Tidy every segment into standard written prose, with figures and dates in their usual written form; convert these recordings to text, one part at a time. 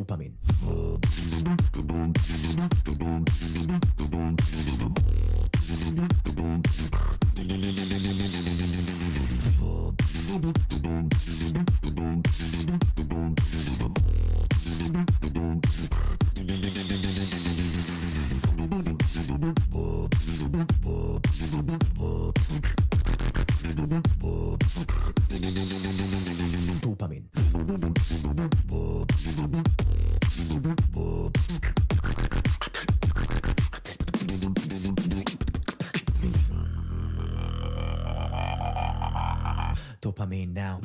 Dopamine. Dopamine now.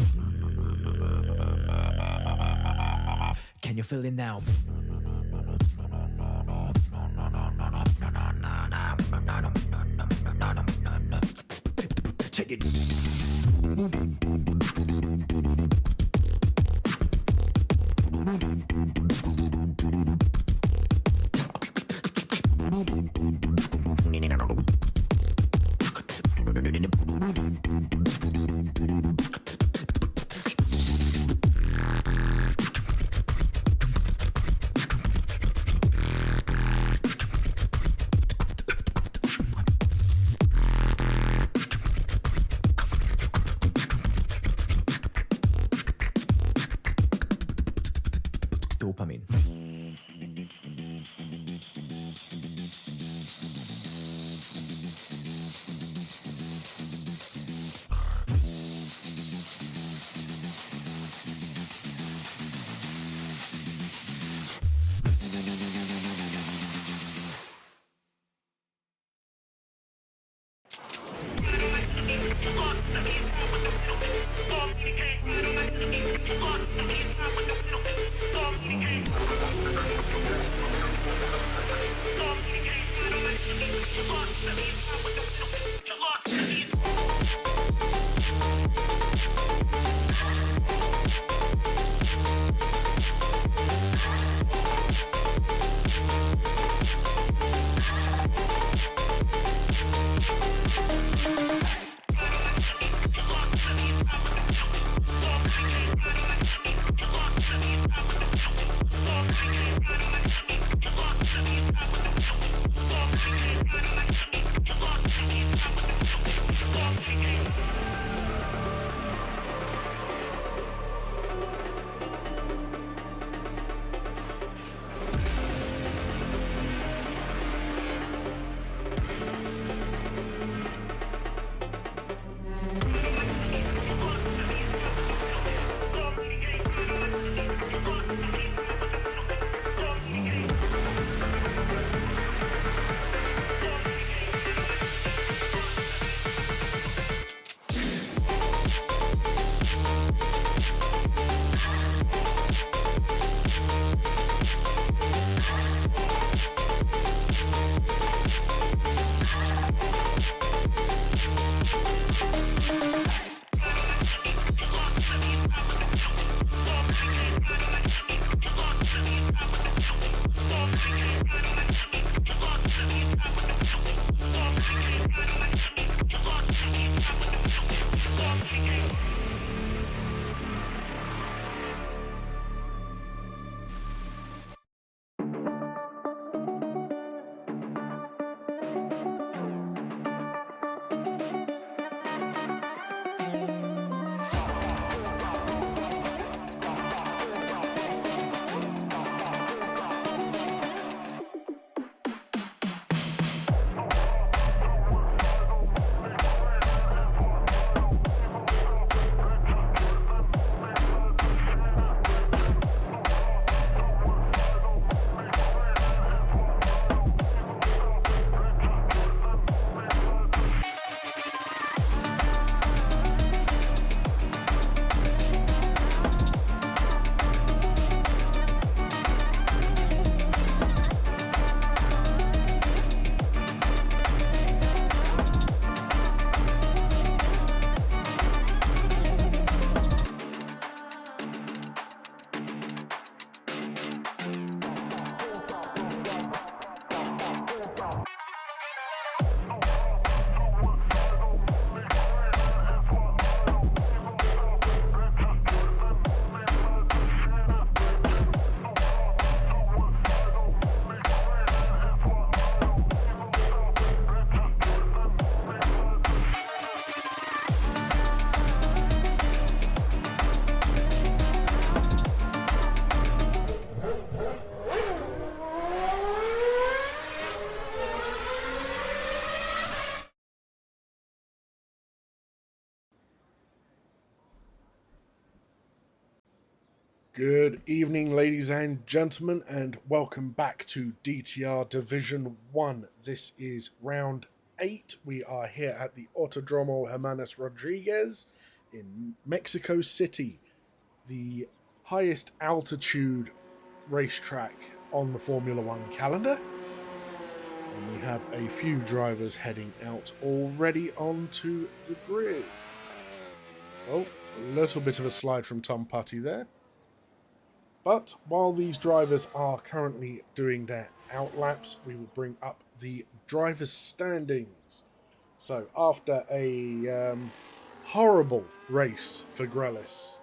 Can you feel it now? Check it. Dopamine. Communicate, Good evening, ladies and gentlemen, and welcome back to DTR Division 1. This is round 8. We are here at the Autodromo Hermanos Rodriguez in Mexico City, the highest altitude racetrack on the Formula One calendar. And we have a few drivers heading out already onto the grid. Oh, a little bit of a slide from Tom Putty there. But while these drivers are currently doing their outlaps, we will bring up the drivers' standings. So after a horrible race for Grelis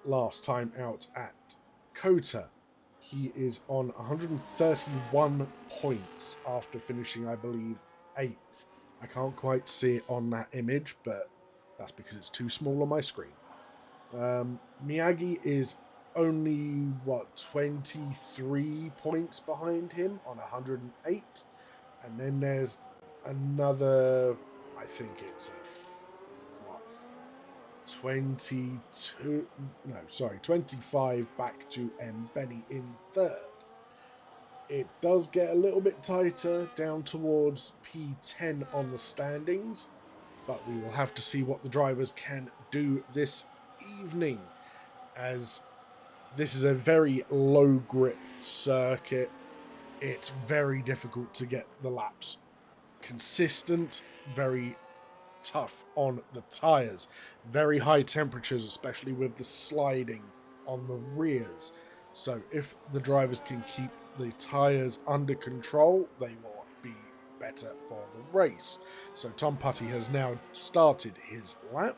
last time out at Kota, he is on 131 points after finishing, I believe, 8th. I can't quite see it on that image, but that's because it's too small on my screen. Miyagi is only 23 points behind him on 108, and then there's another, I think it's 25 back to Benny in 3rd. It does get a little bit tighter down towards P10 on the standings, but we will have to see what the drivers can do this evening, as this is a very low grip circuit. It's very difficult to get the laps consistent, very tough on the tyres, very high temperatures, especially with the sliding on the rears. So if the drivers can keep the tyres under control, they will be better for the race. So Tom Putty has now started his lap.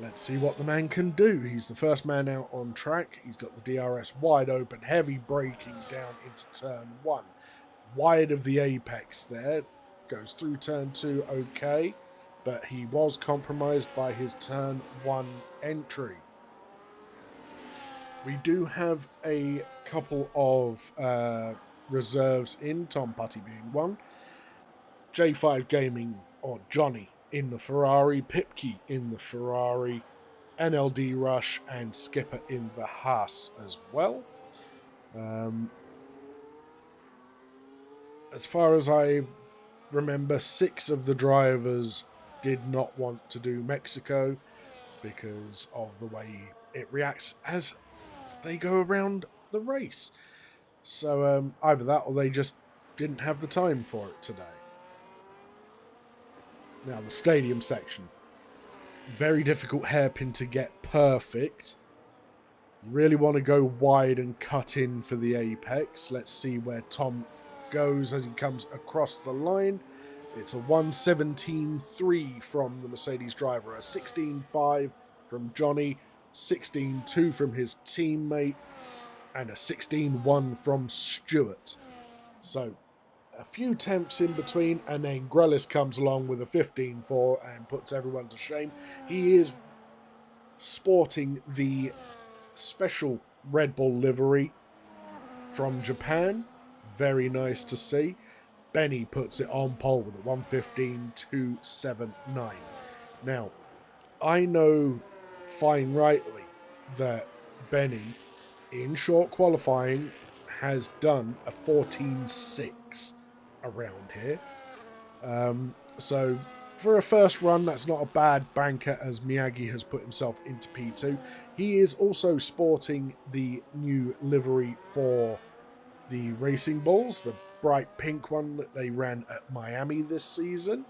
Let's see what the man can do. He's the first man out on track. He's got the DRS wide open, heavy braking down into turn 1. Wide of the apex there. Goes through turn 2 okay, but he was compromised by his turn 1 entry. We do have a couple of reserves in, Tom Putty being one. J5 Gaming, or Johnny, in the Ferrari, Pipke in the Ferrari, NLD Rush and Skipper in the Haas as well. As far as I remember, 6 of the drivers did not want to do Mexico because of the way it reacts as they go around the race. So either that or they just didn't have the time for it today. Now, the stadium section. Very difficult hairpin to get perfect. You really want to go wide and cut in for the apex. Let's see where Tom goes as he comes across the line. It's a 1:17.3 from the Mercedes driver, a 16.5 from Johnny, 16.2 from his teammate, and a 16.1 from Stewart. So a few temps in between, and then Grelis comes along with a 15.4 and puts everyone to shame. He is sporting the special Red Bull livery from Japan. Very nice to see. Benny puts it on pole with a 1:15.279. Now, I know fine rightly that Benny, in short qualifying, has done a 14.6 around here. So for a first run, that's not a bad banker, as Miyagi has put himself into P2. He is also sporting the new livery for the Racing Bulls, the bright pink one that they ran at Miami this season.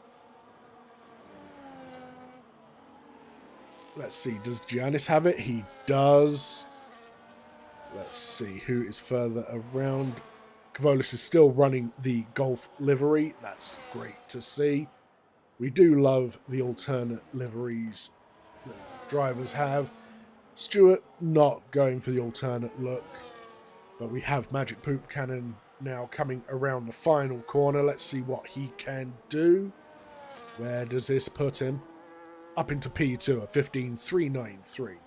Let's see, does Giannis have it? He does. Let's see who is further around. Kavolis is still running the Golf livery. That's great to see. We do love the alternate liveries that drivers have. Stewart not going for the alternate look. But we have Magic Poop Cannon now coming around the final corner. Let's see what he can do. Where does this put him? Up into P2, a 15.393.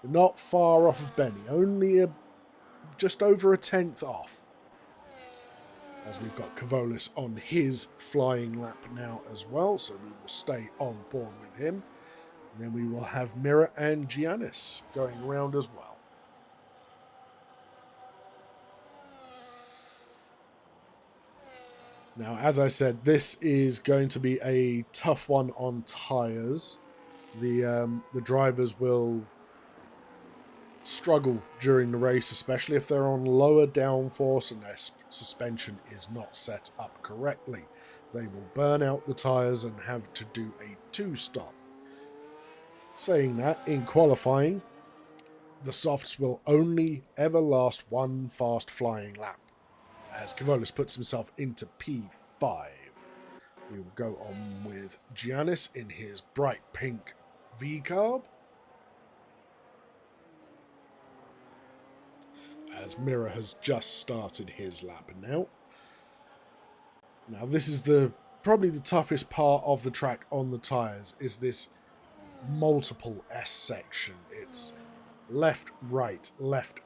Not far off of Benny, only just over a tenth off. As we've got Kavolis on his flying lap now as well, so we will stay on board with him. And then we will have Mira and Giannis going around as well. Now, as I said, this is going to be a tough one on tyres. The drivers will struggle during the race, especially if they're on lower downforce and their suspension is not set up correctly. They will burn out the tyres and have to do a two-stop. Saying that, in qualifying, the softs will only ever last one fast flying lap, as Kavolis puts himself into P5. We will go on with Giannis in his bright pink V-carb, as Mira has just started his lap now. Now this is probably the toughest part of the track on the tyres, is this multiple S section. It's left, right, left,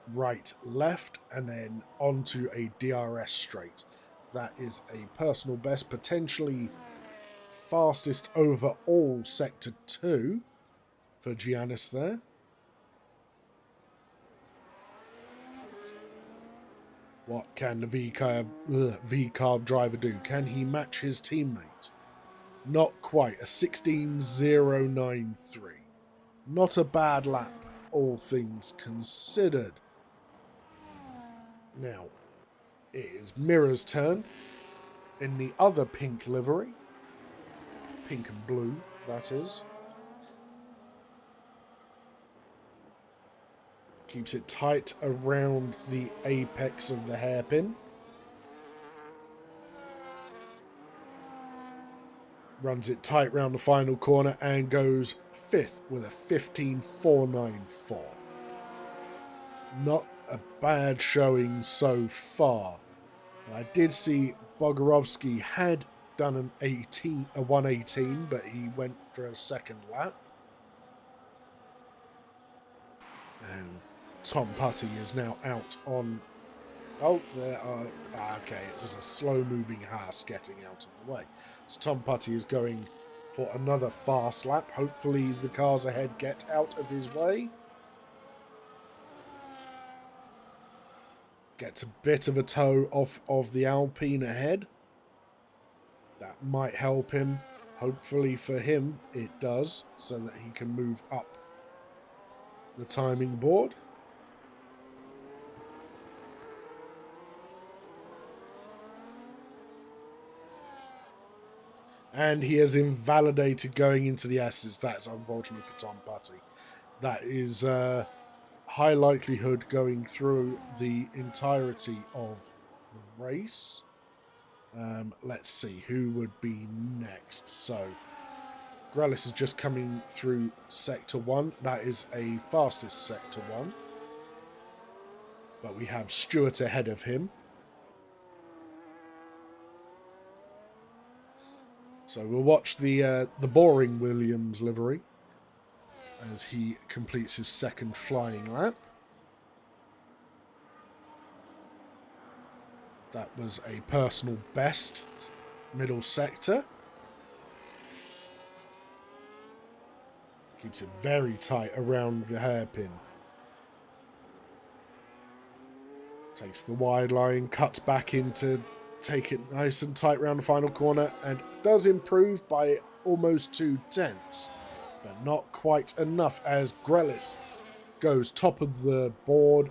and then onto a DRS straight. That is a personal best, potentially fastest overall sector 2 for Giannis there. What can the V-carb driver do? Can he match his teammate? Not quite. A 16.093. Not a bad lap, all things considered. Now, it is Mira's turn in the other pink livery. Pink and blue, that is. Keeps it tight around the apex of the hairpin. Runs it tight round the final corner and goes 5th with a 15.494. Not a bad showing so far. I did see Bogorovsky had done a 118, but he went for a second lap. And Tom Putty is now out on... Oh, there are... Okay, it was a slow-moving Haas getting out of the way. So Tom Putty is going for another fast lap. Hopefully the cars ahead get out of his way. Gets a bit of a toe off of the Alpine ahead. That might help him. Hopefully for him it does, so that he can move up the timing board. And he has invalidated going into the S's. That's unfortunate for Tom Putty. That is high likelihood going through the entirety of the race. Let's see who would be next. So Grelis is just coming through Sector 1. That is a fastest Sector 1. But we have Stewart ahead of him. So we'll watch the boring Williams livery as he completes his second flying lap. That was a personal best, middle sector. Keeps it very tight around the hairpin. Takes the wide line, cuts back in to take it nice and tight around the final corner, and does improve by almost 2/10, but not quite enough as Grelis goes top of the board.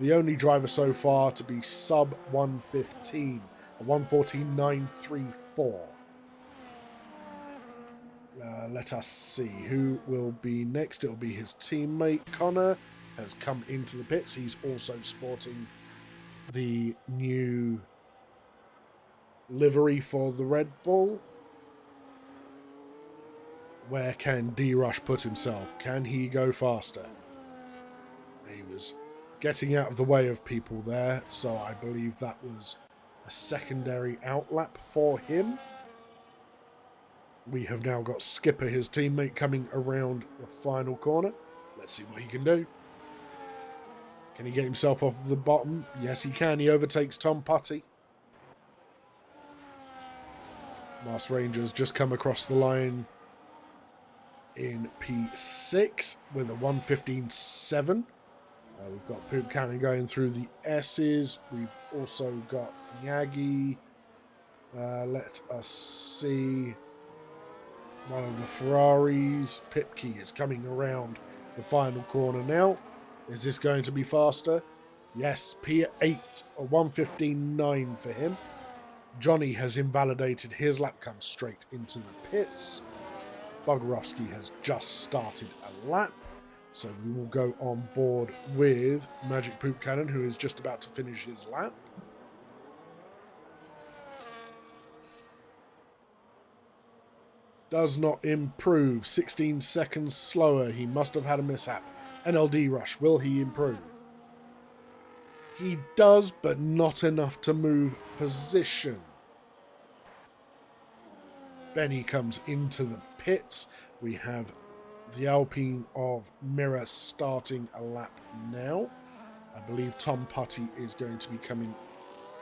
The only driver so far to be sub 115, a 114.934. Let us see who will be next. It will be his teammate. Connor has come into the pits. He's also sporting the new livery for the Red Bull. Where can D-Rush put himself? Can he go faster? He was getting out of the way of people there, so I believe that was a secondary outlap for him. We have now got Skipper, his teammate, coming around the final corner. Let's see what he can do. Can he get himself off the bottom? Yes, he can. He overtakes Tom Putty. Mars Rangers just come across the line in P6 with a 115.7. We've got Poop Cannon going through the S's. We've also got Yagi Let us see. One of the Ferraris. Pipke is coming around the final corner now. Is this going to be faster? Yes, P8, a 1:15.9 for him. Johnny has invalidated his lap, comes straight into the pits. Bogarowski has just started a lap, so we will go on board with Magic Poop Cannon, who is just about to finish his lap. Does not improve. 16 seconds slower. He must have had a mishap. NLD rush. Will he improve? He does, but not enough to move position. Benny comes into the pits. We have the Alpine of Mirror starting a lap now. I believe Tom Putty is going to be coming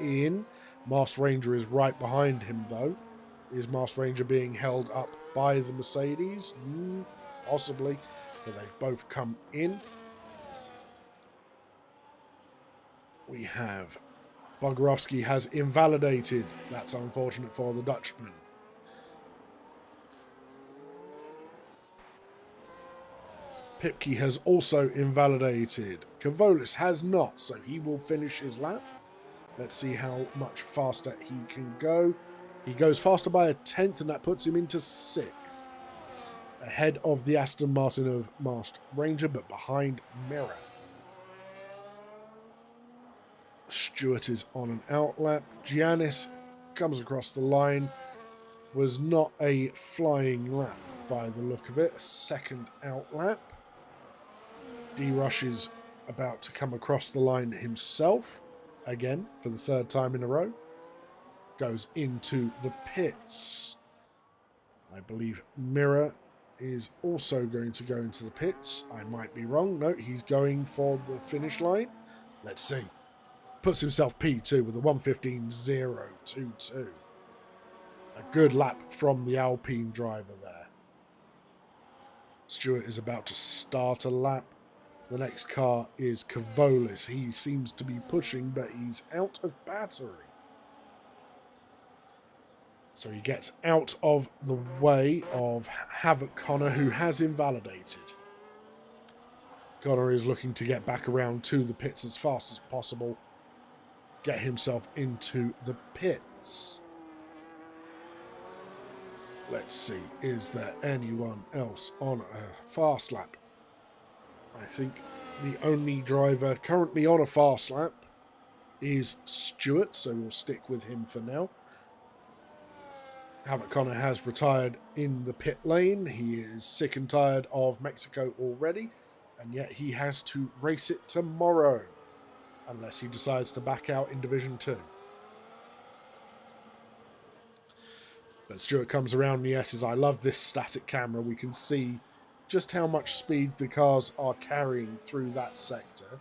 in. Mars Ranger is right behind him, though. Is Mars Ranger being held up by the Mercedes? Possibly, but they've both come in. We have Bogarowski has invalidated. That's unfortunate for the Dutchman. Pipke has also invalidated. Kavolis has not, so he will finish his lap. Let's see how much faster he can go. He goes faster by a tenth, and that puts him into 6th. Ahead of the Aston Martin of Mars Ranger, but behind Mirror. Stewart is on an outlap. Giannis comes across the line. Was not a flying lap by the look of it. A second outlap. D-Rush is about to come across the line himself. Again, for the 3rd time in a row. Goes into the pits. I believe Mirror is also going to go into the pits. I might be wrong. No, he's going for the finish line. Let's see. Puts himself P2 with a 1:15.022. A good lap from the Alpine driver there. Stewart is about to start a lap. The next car is Kavolis. He seems to be pushing, but he's out of battery. So he gets out of the way of Havoc Connor, who has invalidated. Connor is looking to get back around to the pits as fast as possible. Get himself into the pits. Let's see, is there anyone else on a fast lap? I think the only driver currently on a fast lap is Stewart, so we'll stick with him for now. Havoc Connor has retired in the pit lane. He is sick and tired of Mexico already, and yet he has to race it tomorrow, unless he decides to back out in Division 2. But Stewart comes around the S's. I love this static camera. We can see just how much speed the cars are carrying through that sector.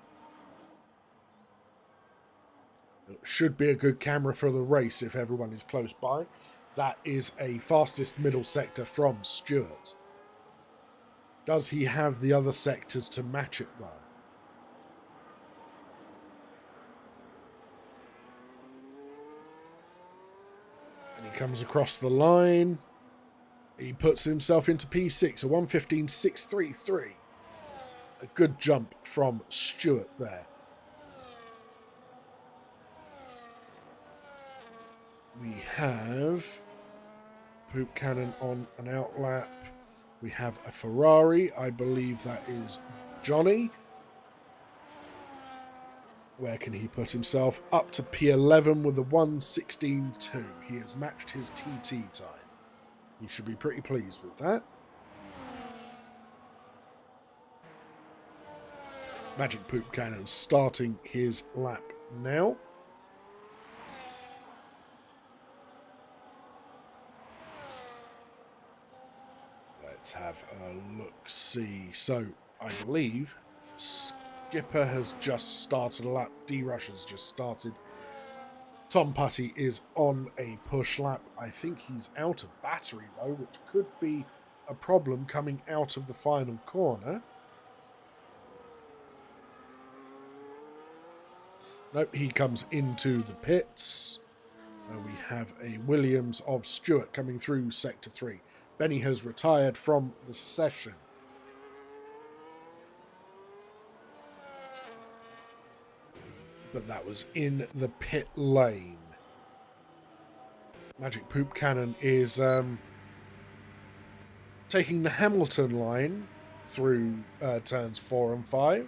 It should be a good camera for the race if everyone is close by. That is a fastest middle sector from Stewart. Does he have the other sectors to match it, though? And he comes across the line. He puts himself into P6, a 1:15.633. A good jump from Stewart there. We have Poop Cannon on an outlap. We have a Ferrari. I believe that is Johnny. Where can he put himself? Up to P11 with a 1:16.2. He has matched his TT time. He should be pretty pleased with that. Magic Poop Cannon starting his lap now. Let's have a look-see. So, I believe Skipper has just started a lap. D-Rush has just started. Tom Putty is on a push lap. I think he's out of battery, though, which could be a problem coming out of the final corner. Nope, he comes into the pits. We have a Williams of Stewart coming through Sector 3. Benny has retired from the session. But that was in the pit lane. Magic Poop Cannon is taking the Hamilton line through turns 4 and 5.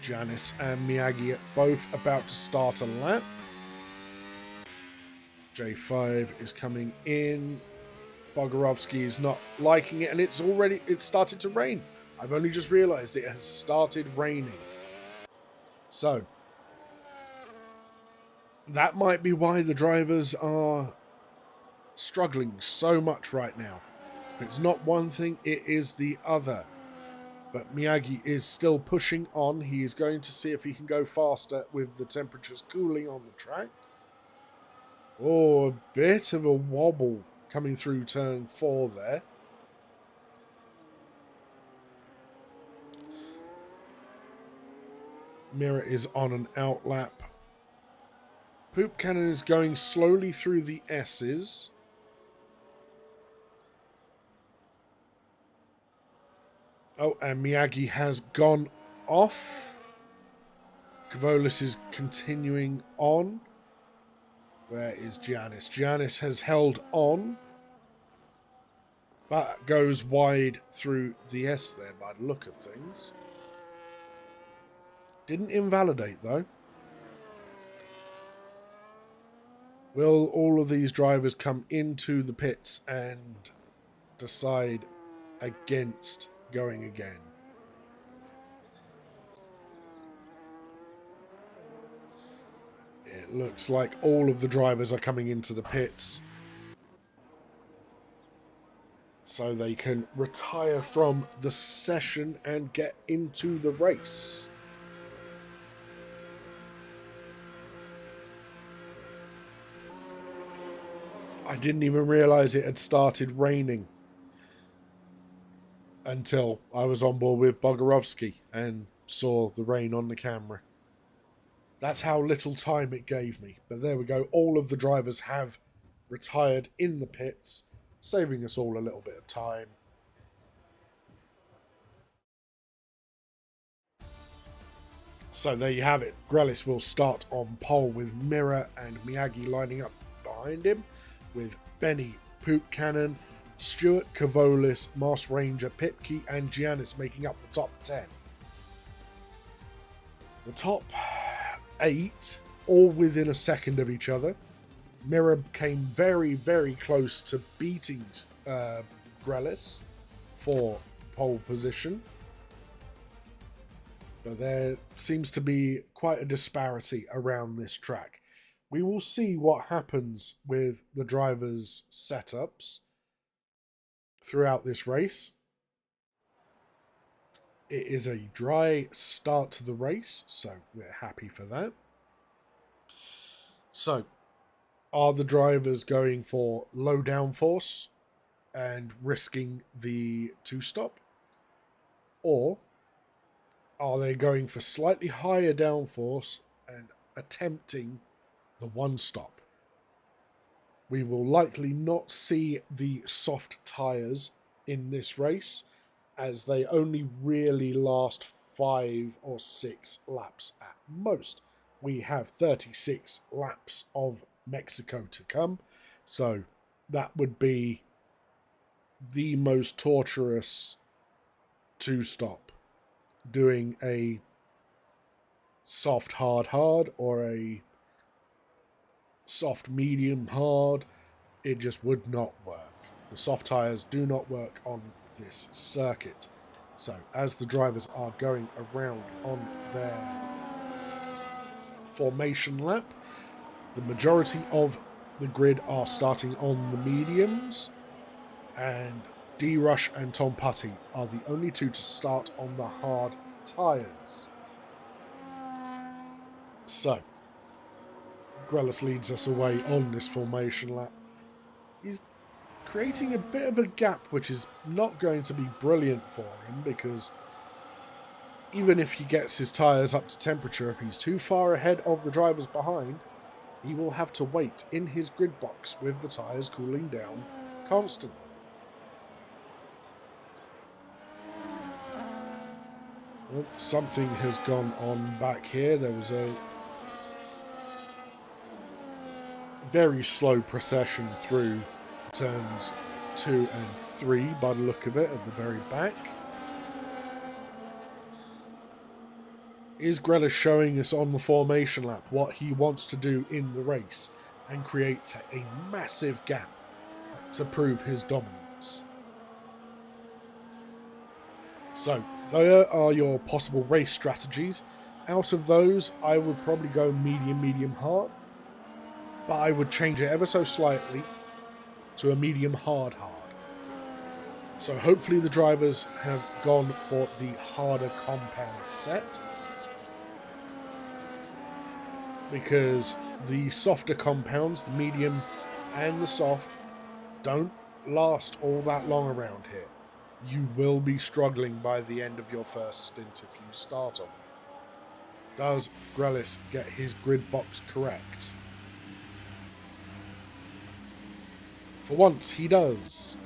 Janice and Miyagi are both about to start a lap. J5 is coming in. Bogorovsky is not liking it, and it's started to rain. I've only just realised it has started raining. So, that might be why the drivers are struggling so much right now. If it's not one thing, it is the other. But Miyagi is still pushing on. He is going to see if he can go faster with the temperatures cooling on the track. Oh, a bit of a wobble coming through turn 4 there. Mirror is on an outlap. Poop Cannon is going slowly through the S's. Oh, and Miyagi has gone off. Kavolis is continuing on. Where is Giannis? Giannis has held on, but goes wide through the S there by the look of things. Didn't invalidate, though. Will all of these drivers come into the pits and decide against going again? It looks like all of the drivers are coming into the pits so they can retire from the session and get into the race. I didn't even realise it had started raining until I was on board with Bogorovsky and saw the rain on the camera. That's how little time it gave me. But there we go. All of the drivers have retired in the pits, saving us all a little bit of time. So there you have it. Grelis will start on pole with Mirror and Miyagi lining up behind him, with Benny, Poop Cannon, Stewart, Kavolis, Mars Ranger, Pipke and Giannis making up the top 10. The top 8, all within a second of each other. Mirror came very, very close to beating Grelis for pole position. But there seems to be quite a disparity around this track. We will see what happens with the drivers' setups throughout this race. It is a dry start to the race, so we're happy for that. So, are the drivers going for low downforce and risking the 2-stop? Or are they going for slightly higher downforce and attempting the 1-stop? We will likely not see the soft tyres in this race, as they only really last 5 or 6 laps at most. We have 36 laps of Mexico to come, so that would be the most torturous 2-stop. Doing a soft hard or a soft medium hard, it just would not work. The soft tyres do not work on this circuit. So as the drivers are going around on their formation lap, the majority of the grid are starting on the mediums, and D-Rush and Tom Putty are the only two to start on the hard tyres. So Grelis leads us away on this formation lap. He's creating a bit of a gap, which is not going to be brilliant for him, because even if he gets his tyres up to temperature, if he's too far ahead of the drivers behind, he will have to wait in his grid box with the tyres cooling down constantly. Oh, something has gone on back here. There was a very slow procession through turns 2 and 3 by the look of it at the very back. Is Grealish showing us on the formation lap what he wants to do in the race and create a massive gap to prove his dominance? So, there are your possible race strategies. Out of those, I would probably go medium, medium hard. But I would change it ever so slightly to a medium hard hard. So hopefully the drivers have gone for the harder compound set, because the softer compounds, the medium and the soft, don't last all that long around here. You will be struggling by the end of your first stint if you start on. Does Grealish get his grid box correct? For once, he does.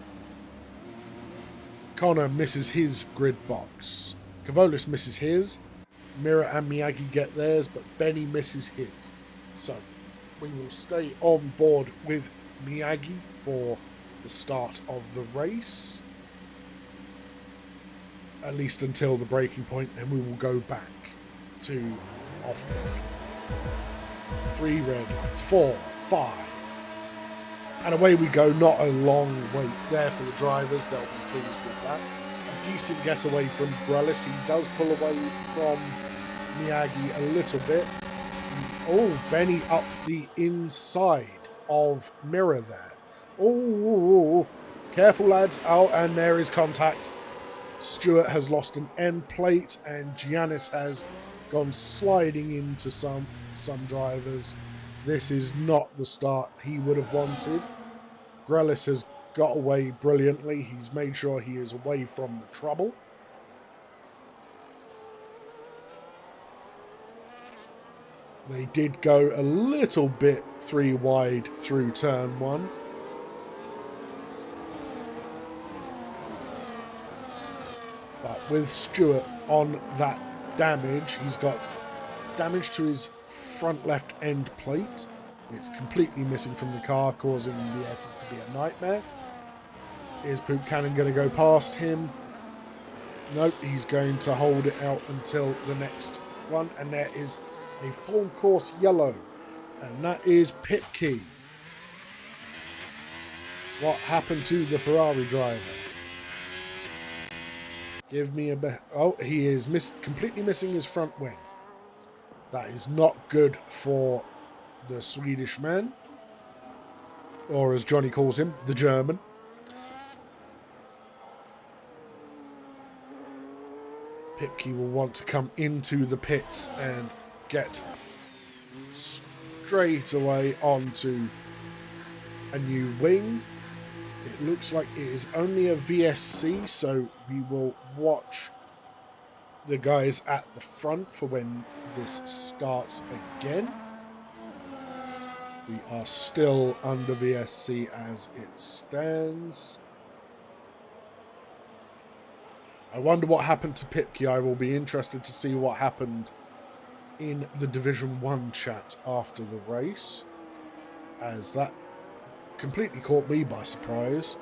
Connor misses his grid box. Kavolis misses his. Mira and Miyagi get theirs, but Benny misses his. So, we will stay on board with Miyagi for the start of the race. At least until the braking point, then we will go back to off-pit. 3 red lights, 4, 5. And away we go. Not a long wait there for the drivers. They'll be pleased with that. A decent getaway from Grealish. He does pull away from Miyagi a little bit. Oh, Benny up the inside of Mirror there. Oh, careful lads. Oh, and there is contact. Stewart has lost an end plate and Giannis has gone sliding into some drivers. This is not the start he would have wanted. Grealish has got away brilliantly. He's made sure he is away from the trouble. They did go a little bit 3 wide through turn 1. But with Stewart on that damage, he's got damage to his front left end plate. It's completely missing from the car, causing the S's to be a nightmare. Is Poop Cannon going to go past him? Nope, he's going to hold it out until the next one. And there is a full course yellow. And that is pit key. What happened to the Ferrari driver? Give me a bet. Oh, he is completely missing his front wing. That is not good for the Swedish man. Or as Johnny calls him, the German. Pipke will want to come into the pits and get straight away onto a new wing. It looks like it is only a VSC, so we will watch the guys at the front for when this starts again. We are still under VSC as it stands. I wonder what happened to Pipke. I will be interested to see what happened in the Division 1 chat after the race, as that completely caught me by surprise.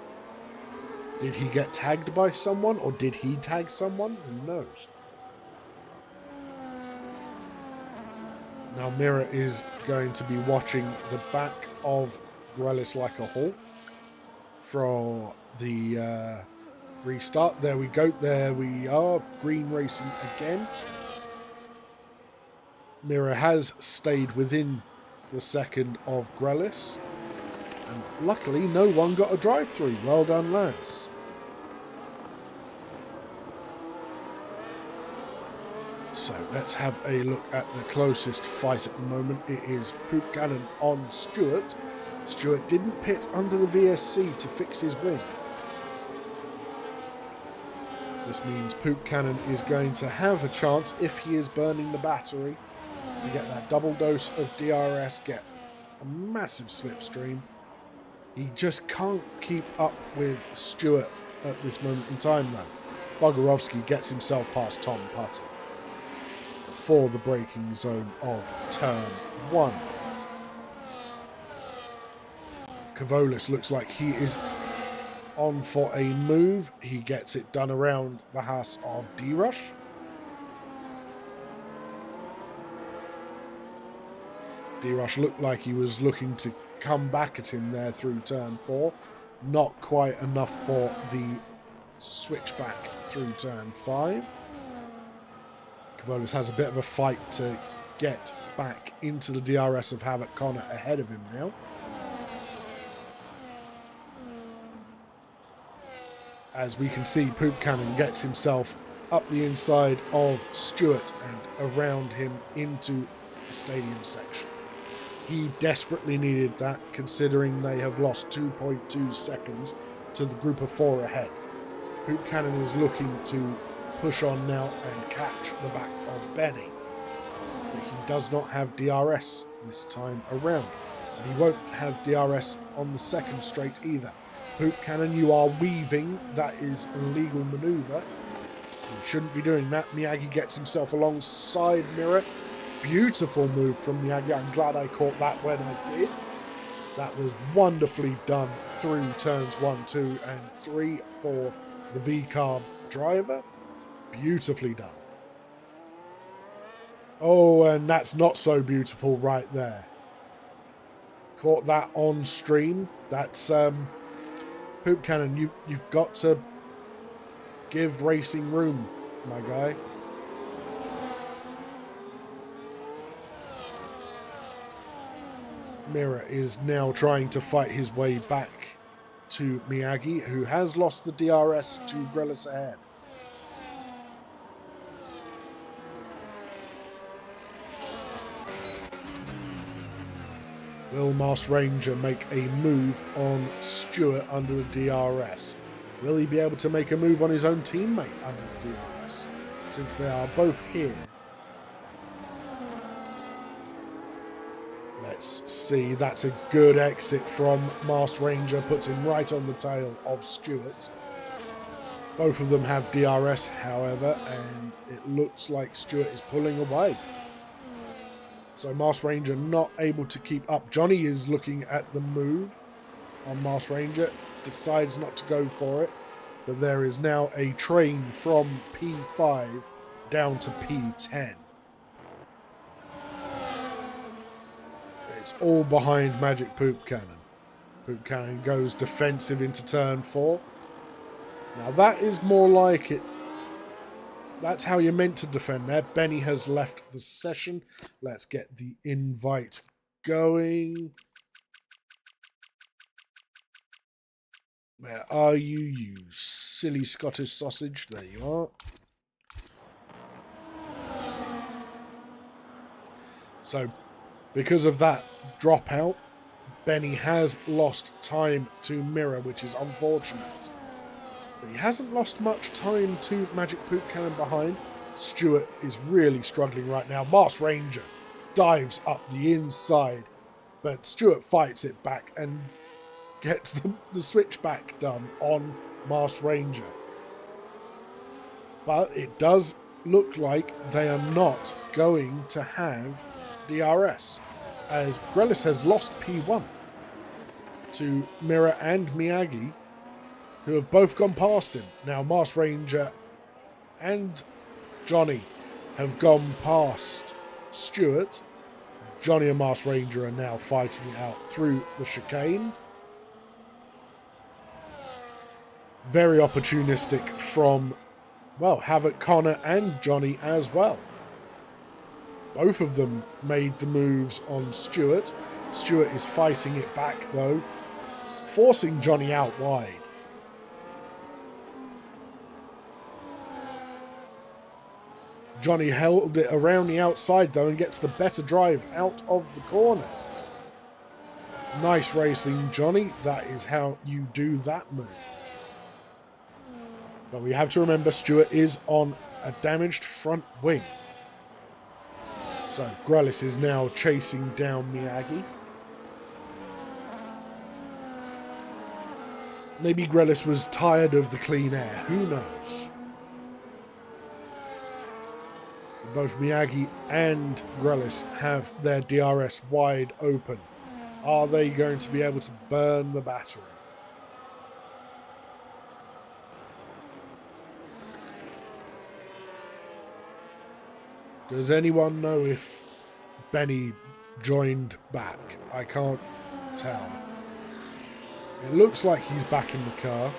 Did he get tagged by someone, or did he tag someone? Who knows? Now Mira is going to be watching the back of Grealish like a hawk for the restart. There we go. There we are. Green racing again. Mira has stayed within the second of Grealish. And luckily, no one got a drive-through. Well done, lads. So let's have a look at the closest fight at the moment. It is Poop Cannon on Stewart. Stewart didn't pit under the VSC to fix his wing. This means Poop Cannon is going to have a chance, if he is burning the battery, to get that double dose of DRS, get a massive slipstream. He just can't keep up with Stewart at this moment in time, though. Bogorovsky gets himself past Tom Putty for the braking zone of turn 1. Kavolis looks like he is on for a move. He gets it done around the house of D-Rush. D-Rush looked like he was looking to come back at him there through turn 4. Not quite enough for the switchback through turn 5. Kavolis has a bit of a fight to get back into the DRS of Havoc Connor ahead of him now. As we can see, Poop Cannon gets himself up the inside of Stewart and around him into the stadium section. He desperately needed that, considering they have lost 2.2 seconds to the group of 4 ahead. Poop Cannon is looking to push on now and catch the back of Benny. But he does not have DRS this time around. And he won't have DRS on the second straight either. Poop Cannon, you are weaving. That is an illegal manoeuvre. You shouldn't be doing that. Miyagi gets himself alongside Mirror. Beautiful move from Miyagi. I'm glad I caught that when I did. That was wonderfully done through turns 1, 2, and 3 for the V-Carb driver. Beautifully done. Oh, and that's not so beautiful right there. Caught that on stream. That's Poop Cannon. You've got to give racing room, my guy. Mirror is now trying to fight his way back to Miyagi, who has lost the DRS to Grelis ahead. Will Masked Ranger make a move on Stewart under the DRS? Will he be able to make a move on his own teammate under the DRS, since they are both here? Let's see, that's a good exit from Masked Ranger, puts him right on the tail of Stewart. Both of them have DRS, however, and it looks like Stewart is pulling away. So Masked Ranger not able to keep up. Johnny is looking at the move on Masked Ranger, decides not to go for it, but there is now a train from P5 down to P10. It's all behind Magic Poop Cannon. Poop Cannon goes defensive into turn 4. Now that is more like it. That's how you're meant to defend there. Benny has left the session. Let's get the invite going. Where are you, you silly Scottish sausage? There you are. So, because of that dropout, Benny has lost time to Mirror, which is unfortunate. But he hasn't lost much time to Magic Poop Cannon behind. Stewart is really struggling right now. Masked Ranger dives up the inside, but Stewart fights it back and gets the switchback done on Masked Ranger. But it does look like they are not going to have DRS, as Grelis has lost P1 to Mirror and Miyagi, who have both gone past him. Now Masked Ranger and Johnny have gone past Stewart. Johnny and Masked Ranger are now fighting it out through the chicane. Very opportunistic from, well, Havoc Connor and Johnny as well. Both of them made the moves on Stewart. Stewart is fighting it back though, forcing Johnny out wide. Johnny held it around the outside though and gets the better drive out of the corner. Nice racing, Johnny. That is how you do that move. But we have to remember Stewart is on a damaged front wing. So Grellis is now chasing down Miyagi. Maybe Grellis was tired of the clean air. Who knows? Both Miyagi and Grellis have their DRS wide open. Are they going to be able to burn the battery? Does anyone know if Benny joined back? I can't tell. It looks like he's back in the car.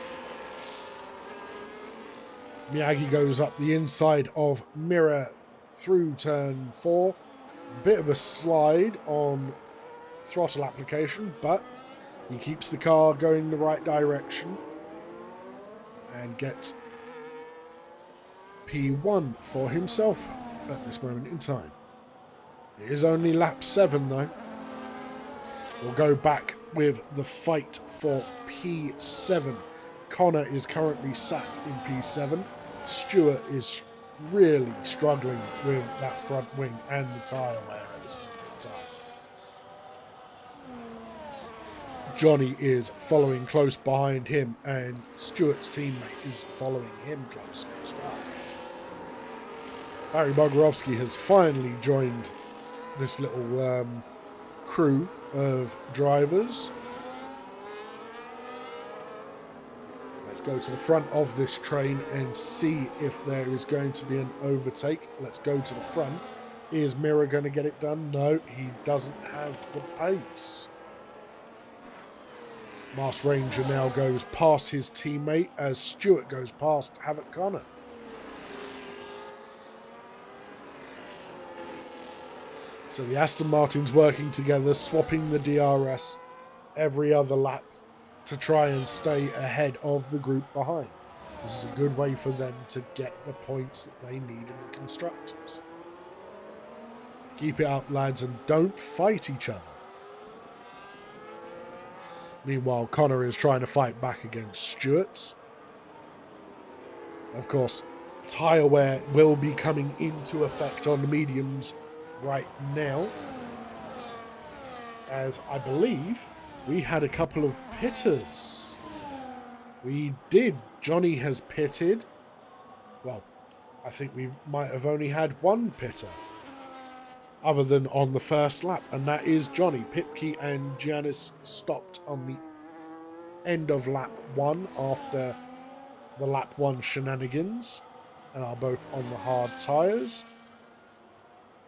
Miyagi goes up the inside of Mirror through turn 4. Bit of a slide on throttle application, but he keeps the car going in the right direction and gets P1 for himself at this moment in time. It is only lap 7 though. We'll go back with the fight for P7. Connor is currently sat in P7. Stewart is really struggling with that front wing and the tyre wear at this moment in time. Johnny is following close behind him, and Stewart's teammate is following him closely as well. Barry Bogorovsky has finally joined this little crew of drivers. Let's go to the front of this train and see if there is going to be an overtake. Let's go to the front. Is Mirror going to get it done? No, he doesn't have the pace. Mars Ranger now goes past his teammate as Stewart goes past Havoc Connor. So the Aston Martins working together, swapping the DRS every other lap to try and stay ahead of the group behind. This is a good way for them to get the points that they need in the constructors. Keep it up, lads, and don't fight each other. Meanwhile, Connor is trying to fight back against Stewart. Of course, tyre wear will be coming into effect on the mediums right now, as I believe we had a couple of pitters. We did. Johnny has pitted. Well, I think we might have only had one pitter other than on the first lap, and that is Johnny. Pipke and Giannis stopped on the end of lap 1 after the lap 1 shenanigans and are both on the hard tyres.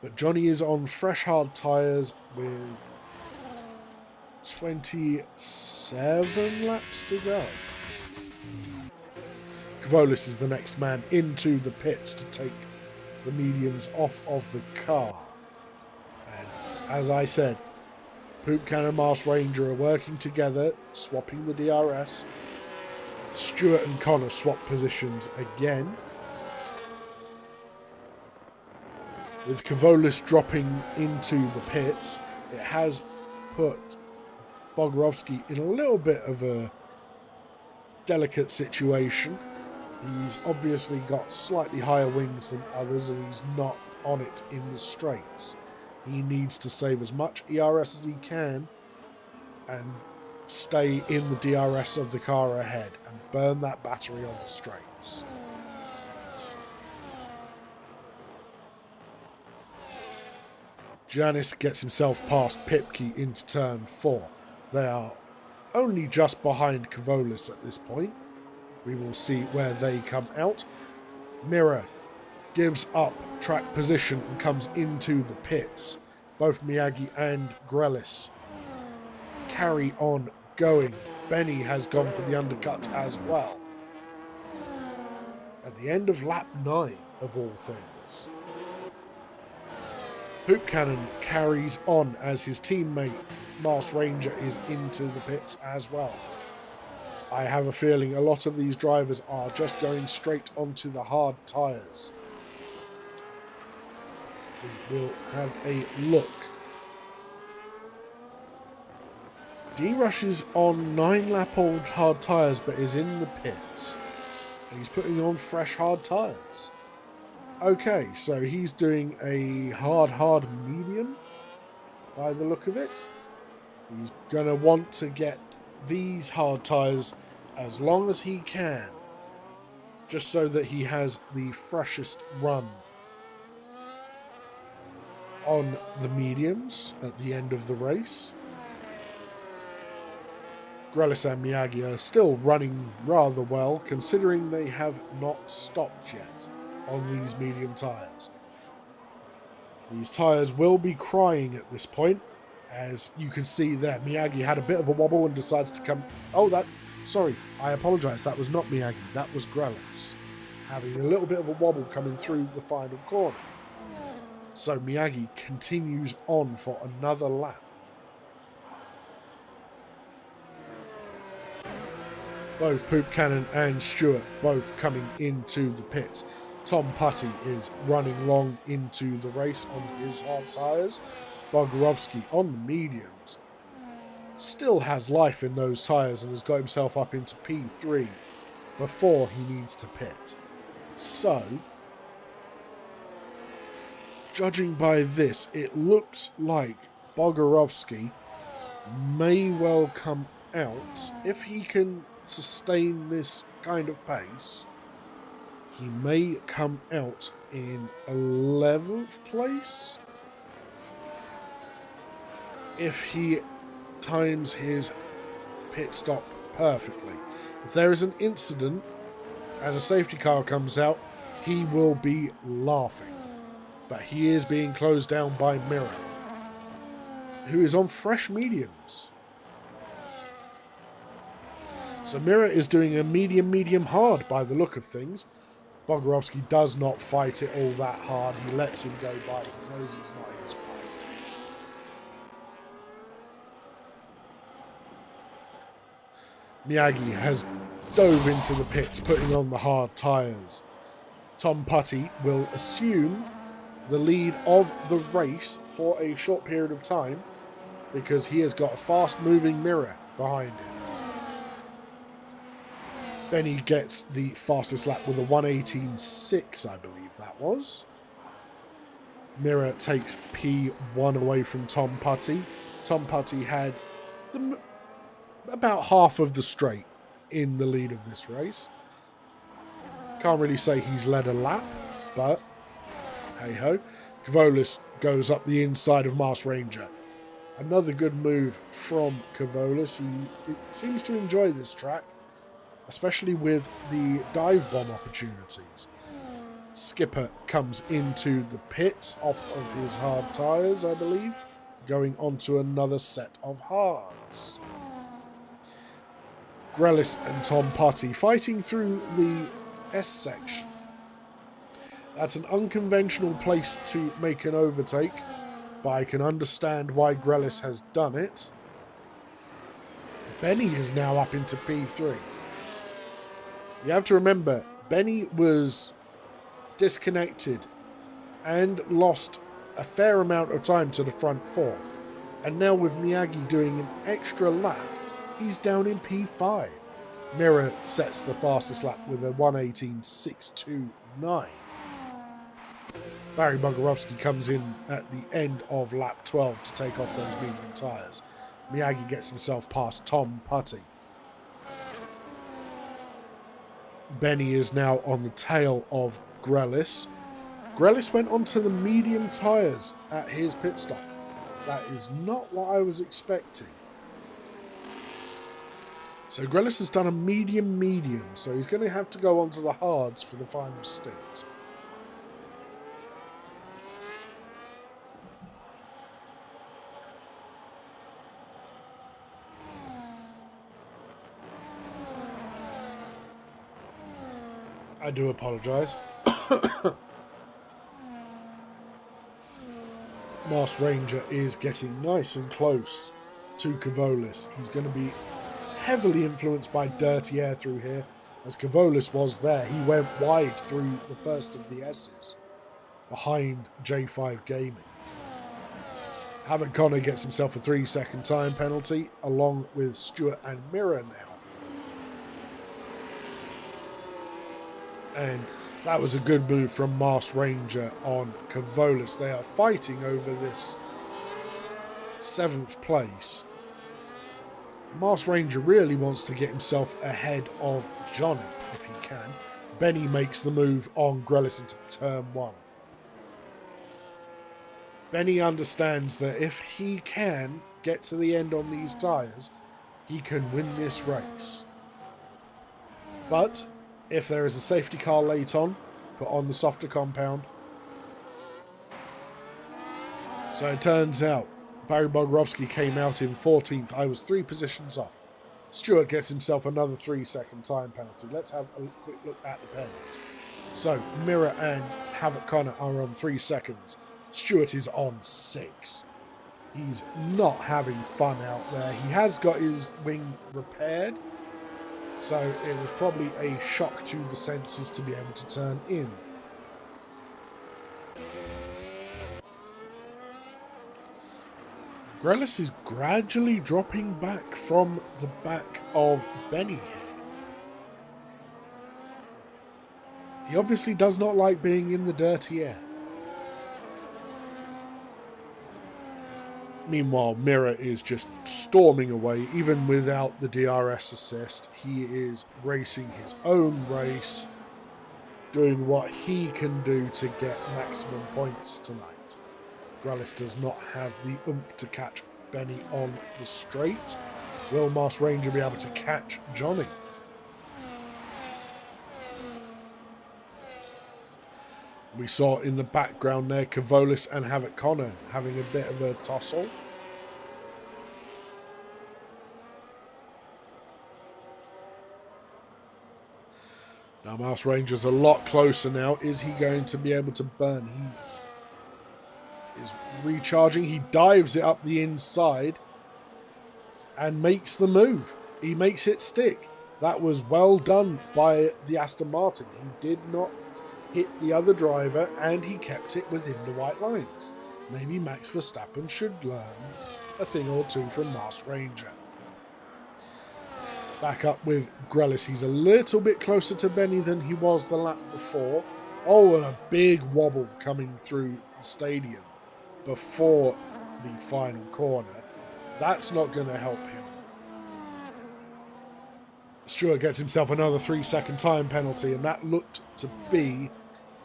But Johnny is on fresh hard tyres with 27 laps to go. Kvolis is the next man into the pits to take the mediums off of the car. And as I said, Poopcan and Mars Ranger are working together, swapping the DRS. Stewart and Connor swap positions again, with Kvolis dropping into the pits. It has put Bogorovsky in a little bit of a delicate situation. He's obviously got slightly higher wings than others, and he's not on it in the straights. He needs to save as much ERS as he can and stay in the DRS of the car ahead and burn that battery on the straights. Janis gets himself past Pipke into turn 4. They are only just behind Kvolis at this point. We will see where they come out. Mirror gives up track position and comes into the pits. Both Miyagi and Grellis carry on going. Benny has gone for the undercut as well. At the end of lap 9, of all things. Poop Cannon carries on as his teammate Mars Ranger is into the pits as well. I have a feeling a lot of these drivers are just going straight onto the hard tyres. We will have a look. D-Rush is on 9-lap-old hard tyres but is in the pit. And he's putting on fresh hard tyres. Okay, so he's doing a hard medium by the look of it. He's going to want to get these hard tyres as long as he can, just so that he has the freshest run on the mediums at the end of the race. Grelis and Miyagi are still running rather well, considering they have not stopped yet on these medium tyres. These tyres will be crying at this point, as you can see there. Miyagi had a bit of a wobble and decides to come... Sorry, I apologise, that was not Miyagi, that was Grelis, having a little bit of a wobble coming through the final corner. So Miyagi continues on for another lap. Both Poop Cannon and Stewart both coming into the pits. Tom Putty is running long into the race on his hard tyres. Bogorovsky on the mediums still has life in those tyres and has got himself up into P3 before he needs to pit. So, judging by this, it looks like Bogorovsky may well come out. If he can sustain this kind of pace, he may come out in 11th place if he times his pit stop perfectly. If there is an incident and a safety car comes out, he will be laughing. But he is being closed down by Mirror, who is on fresh mediums. So Mirror is doing a medium hard by the look of things. Bogorovsky does not fight it all that hard. He lets him go by. He knows it's not his fight. Miyagi has dove into the pits, putting on the hard tyres. Tom Putty will assume the lead of the race for a short period of time because he has got a fast-moving Mirror behind him. Benny gets the fastest lap with a 1:18.6, I believe that was. Mirror takes P1 away from Tom Putty. Tom Putty had about half of the straight in the lead of this race. Can't really say he's led a lap, but hey-ho. Kavolis goes up the inside of Mars Ranger. Another good move from Kavolis. He seems to enjoy this track, especially with the dive bomb opportunities. Skipper comes into the pits off of his hard tyres, I believe, going onto another set of hards. Grelis and Tom Putty fighting through the S section. That's an unconventional place to make an overtake, but I can understand why Grelis has done it. Benny is now up into P3. You have to remember, Benny was disconnected and lost a fair amount of time to the front four. And now with Miyagi doing an extra lap, he's down in P5. Mirror sets the fastest lap with a 1:18.629. Barry Bogorovsky comes in at the end of lap 12 to take off those medium tyres. Miyagi gets himself past Tom Putty. Benny is now on the tail of Grelis. Grelis went onto the medium tyres at his pit stop. That is not what I was expecting. So Grelis has done a medium, so he's going to have to go onto the hards for the final stint. I do apologise. Mars Ranger is getting nice and close to Kavolis. He's going to be heavily influenced by dirty air through here, as Kavolis was there. He went wide through the first of the S's, behind J5 Gaming. Havoc Connor gets himself a 3-second time penalty, along with Stewart and Mirror now. And that was a good move from Masked Ranger on Cavolis. They are fighting over this 7th place. Masked Ranger really wants to get himself ahead of Johnny if he can. Benny makes the move on Grelis into turn 1. Benny understands that if he can get to the end on these tyres, he can win this race. But if there is a safety car late on, put on the softer compound. So it turns out Barry Bogrovsky came out in 14th. I was 3 positions off. Stewart gets himself another 3-second time penalty. Let's have a quick look at the pens. So Mirror and Havoc Connor are on 3 seconds. Stewart is on 6. He's not having fun out there. He has got his wing repaired, so it was probably a shock to the senses to be able to turn in. Grelis is gradually dropping back from the back of Benny here. He obviously does not like being in the dirty air. Meanwhile, Mirror is just storming away, even without the DRS assist. He is racing his own race, doing what he can do to get maximum points tonight. Grelis does not have the oomph to catch Benny on the straight. Will Masked Ranger be able to catch Johnny? We saw in the background there Cavolis and Havoc Connor having a bit of a tussle. Now Masked Ranger's a lot closer now. Is he going to be able to burn? He is recharging. He dives it up the inside and makes the move. He makes it stick. That was well done by the Aston Martin. He did not hit the other driver and he kept it within the white lines. Maybe Max Verstappen should learn a thing or two from Masked Ranger. Back up with Grelis. He's a little bit closer to Benny than he was the lap before. Oh, and a big wobble coming through the stadium before the final corner. That's not going to help him. Stewart gets himself another 3-second time penalty, and that looked to be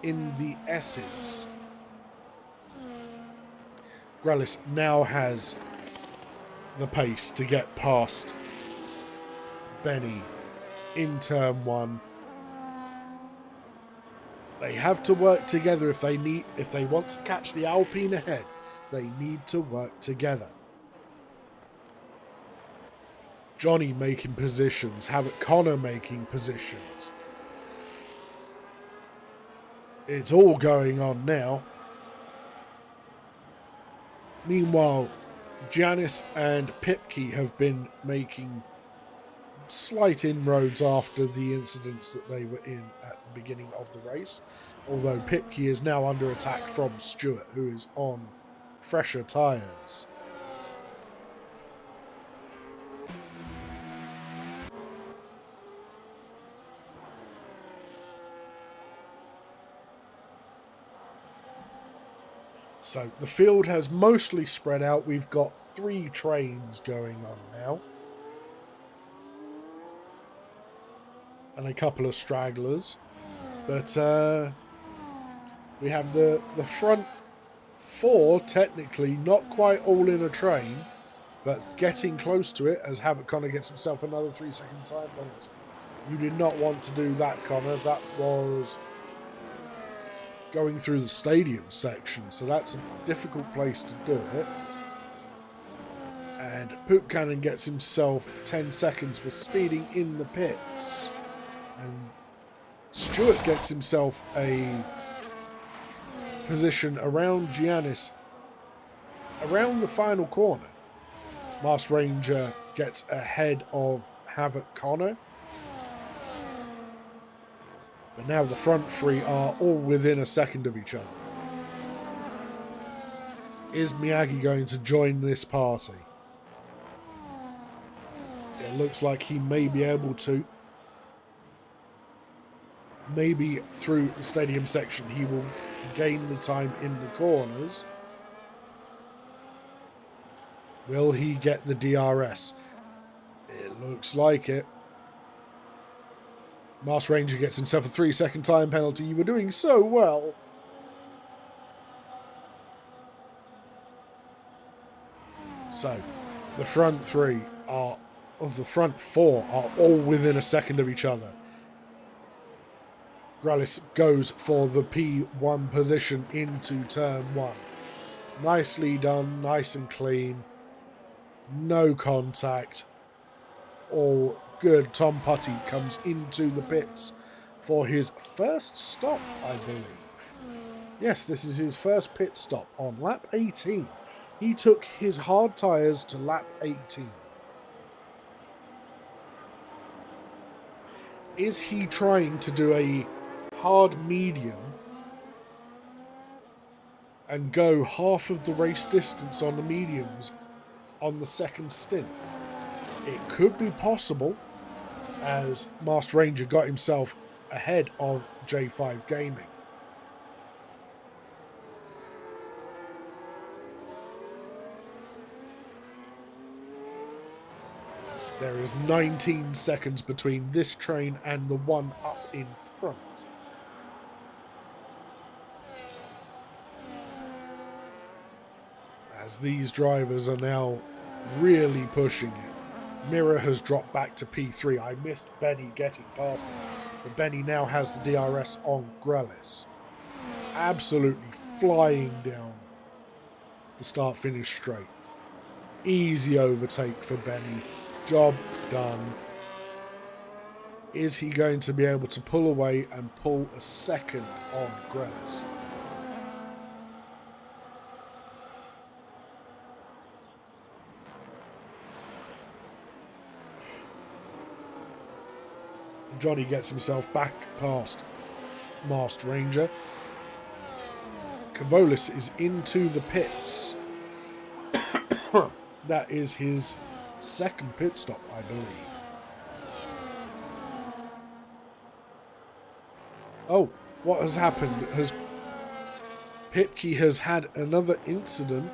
in the S's. Grelis now has the pace to get past Benny in turn 1. They have to work together if they want to catch the Alpine ahead. They need to work together. Johnny making positions, Havoc Connor making positions. It's all going on now. Meanwhile, Janice and Pipke have been making slight inroads after the incidents that they were in at the beginning of the race. Although Pipke is now under attack from Stewart, who is on fresher tyres. So the field has mostly spread out. We've got 3 trains going on now. And a couple of stragglers. But we have the front 4 technically not quite all in a train, but getting close to it as Havoc Connor gets himself another 3-second time penalty. You did not want to do that, Connor. That was going through the stadium section, so that's a difficult place to do it. And Poop Cannon gets himself 10 seconds for speeding in the pits. And Stewart gets himself a position around Giannis around the final corner. Masked Ranger gets ahead of Havoc Connor. But now the front 3 are all within a second of each other. Is Miyagi going to join this party? It looks like he may be able to. maybe through the stadium section he will gain the time in the corners. Will he get the DRS? It looks like it. Masked Ranger gets himself a 3-second time penalty. You were doing so well. So, the front four are all within a second of each other. Grellis goes for the P1 position into turn 1. Nicely done, nice and clean. No contact. All good. Tom Putty comes into the pits for his first stop, I believe. Yes, this is his first pit stop on lap 18. He took his hard tyres to lap 18. Is he trying to do a hard medium and go half of the race distance on the mediums on the second stint? It could be possible, as Masked Ranger got himself ahead of J5 Gaming. There is 19 seconds between this train and the one up in front. As these drivers are now really pushing it. Mirror has dropped back to P3. I missed Benny getting past him, but Benny now has the DRS on Grellis. Absolutely flying down the start-finish straight. Easy overtake for Benny. Job done. Is he going to be able to pull away and pull a second on Grellis? Johnny gets himself back past Masked Ranger. Kavolis is into the pits. That is his second pit stop, I believe. Oh, what has happened? Pipke has had another incident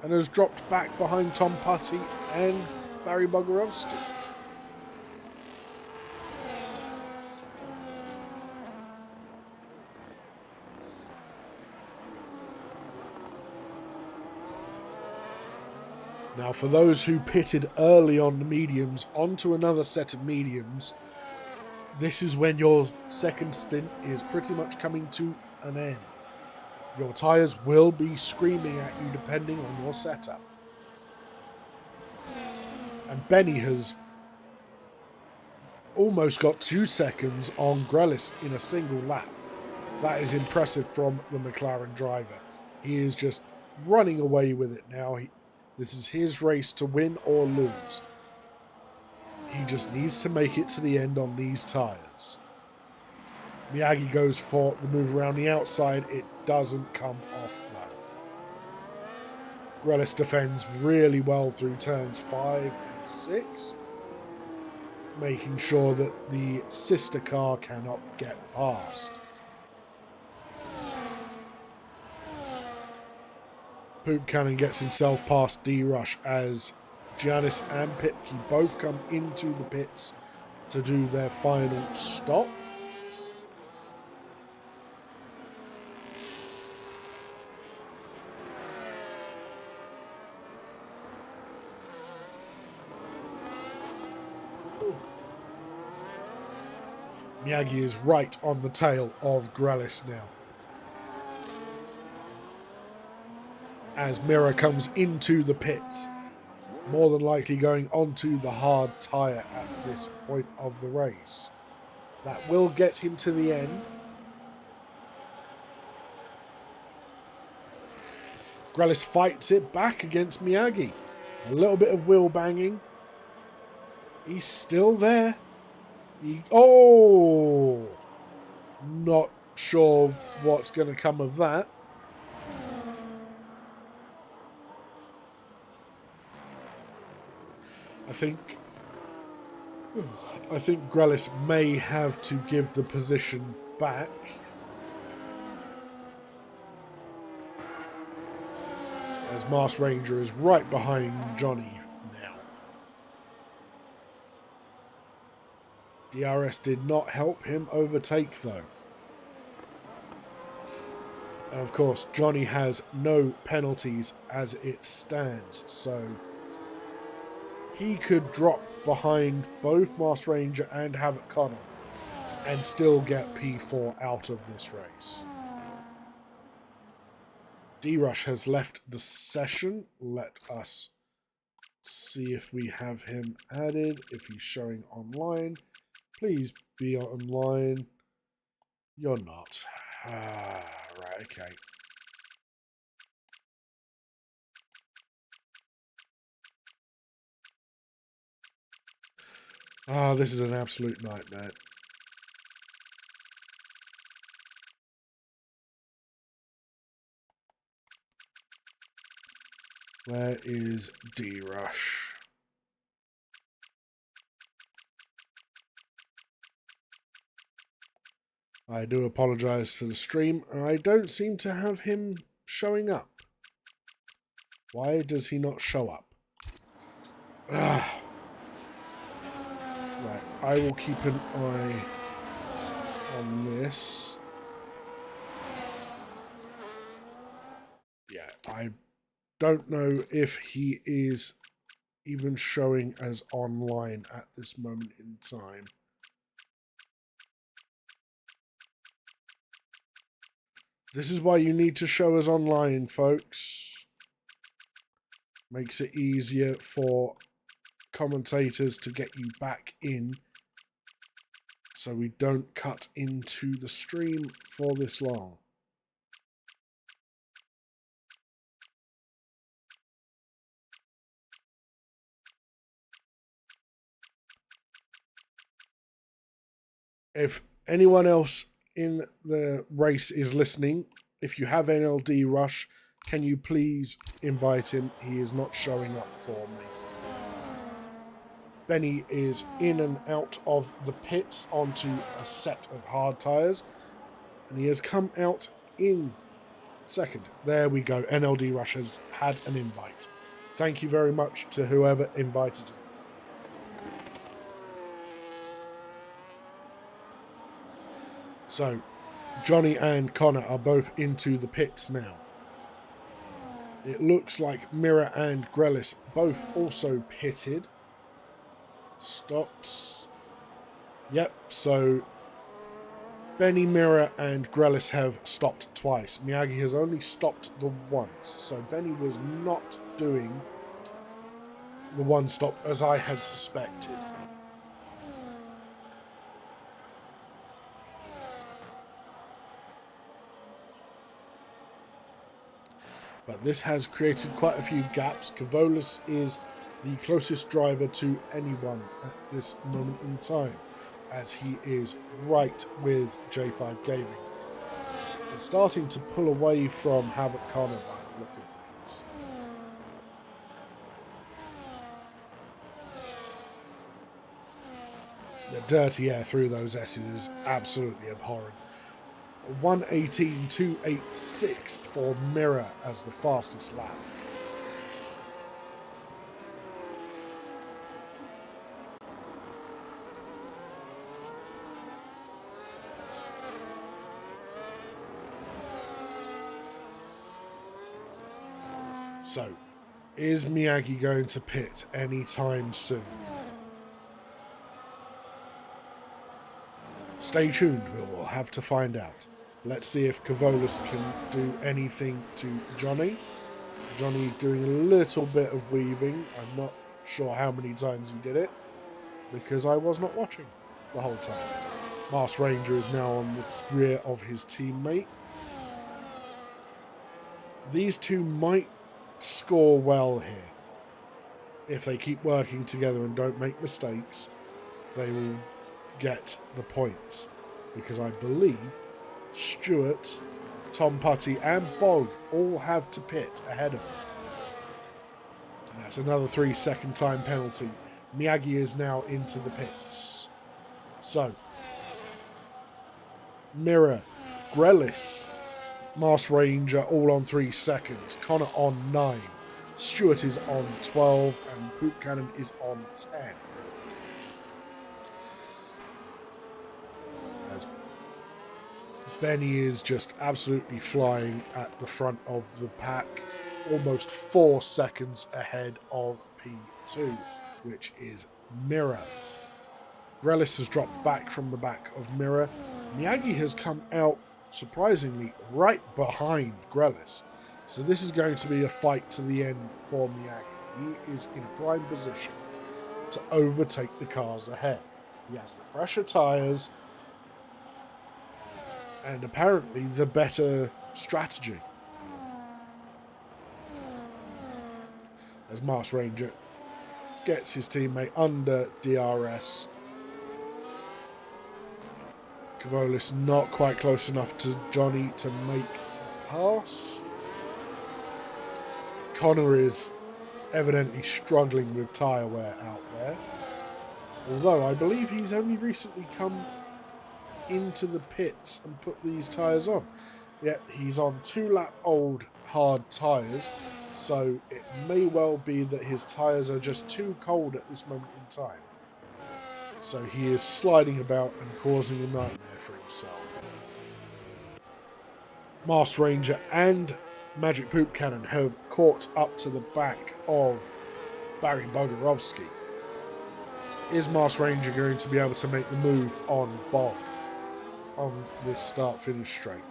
and has dropped back behind Tom Putty and Barry Bogarowski. Now, for those who pitted early on the mediums onto another set of mediums, this is when your second stint is pretty much coming to an end. Your tyres will be screaming at you depending on your setup. And Benny has almost got 2 seconds on Grellis in a single lap. That is impressive from the McLaren driver. He is just running away with it now. This is his race to win or lose. He just needs to make it to the end on these tyres. Miyagi goes for the move around the outside. It doesn't come off though. Grellis defends really well through turns 5 and 6, making sure that the sister car cannot get past. Poop Cannon gets himself past D-Rush as Giannis and Pipke both come into the pits to do their final stop. Miyagi is right on the tail of Grellis now, as Mirror comes into the pits, more than likely going onto the hard tyre at this point of the race. That will get him to the end. Grellis fights it back against Miyagi. A little bit of wheel banging. He's still there. Not sure what's going to come of that. I think Grellis may have to give the position back. As Mars Ranger is right behind Johnny now. DRS did not help him overtake though. And of course, Johnny has no penalties as it stands, so he could drop behind both Mars Ranger and Havoc Connor and still get P4 out of this race. D-Rush has left the session. Let us see if we have him added, if he's showing online. Please be online. You're not. Right, okay. This is an absolute nightmare. Where is D-Rush? I do apologise to the stream. I don't seem to have him showing up. Why does he not show up? Right, I will keep an eye on this. Yeah, I don't know if he is even showing as online at this moment in time. This is why you need to show us online, folks. Makes it easier for commentators to get you back in so we don't cut into the stream for this long. If anyone else in the race is listening, if you have NLD Rush, can you please invite him? He is not showing up for me. Benny is in and out of the pits onto a set of hard tyres, and he has come out in second. There we go. NLD Rush has had an invite. Thank you very much to whoever invited him. So, Johnny and Connor are both into the pits now. It looks like Mira and Grelis both also pitted. Stops. Yep, so Benny, Mira and Grelis have stopped twice. Miyagi has only stopped the once. So Benny was not doing the one stop as I had suspected. But this has created quite a few gaps. Kavolis is the closest driver to anyone at this moment in time, as he is right with J5 Gaming. It's starting to pull away from Havoc Connor by the look of things. The dirty air through those S's is absolutely abhorrent. 1:18.286 for Mirror as the fastest lap. So, is Miyagi going to pit anytime soon? Stay tuned, we'll have to find out. Let's see if Kavolis can do anything to Johnny. Johnny doing a little bit of weaving. I'm not sure how many times he did it, because I was not watching the whole time. Mars Ranger is now on the rear of his teammate. These two might score well here. If they keep working together and don't make mistakes, they will get the points, because I believe Stewart, Tom Putty and Bog all have to pit ahead of them. And that's another 3-second time penalty. Miyagi is now into the pits. So, Mirror, Grelis, Mars Ranger all on 3 seconds. Connor on 9. Stewart is on 12. And Poop Cannon is on 10. As Benny is just absolutely flying at the front of the pack. Almost 4 seconds ahead of P2, which is Mirror. Grelis has dropped back from the back of Mirror. Miyagi has come out, surprisingly, right behind Grelis. So this is going to be a fight to the end for Miyagi. He is in a prime position to overtake the cars ahead. He has the fresher tyres and apparently the better strategy. As Mars Ranger gets his teammate under DRS. Cavolis not quite close enough to Johnny to make a pass. Connor is evidently struggling with tyre wear out there. Although I believe he's only recently come into the pits and put these tyres on. Yet he's on 2-lap-old hard tyres, so it may well be that his tyres are just too cold at this moment in time. So he is sliding about and causing a nightmare for himself. Mars Ranger and Magic Poop Cannon have caught up to the back of Barry Bogarovsky. Is Mars Ranger going to be able to make the move on Bob on this start-finish straight?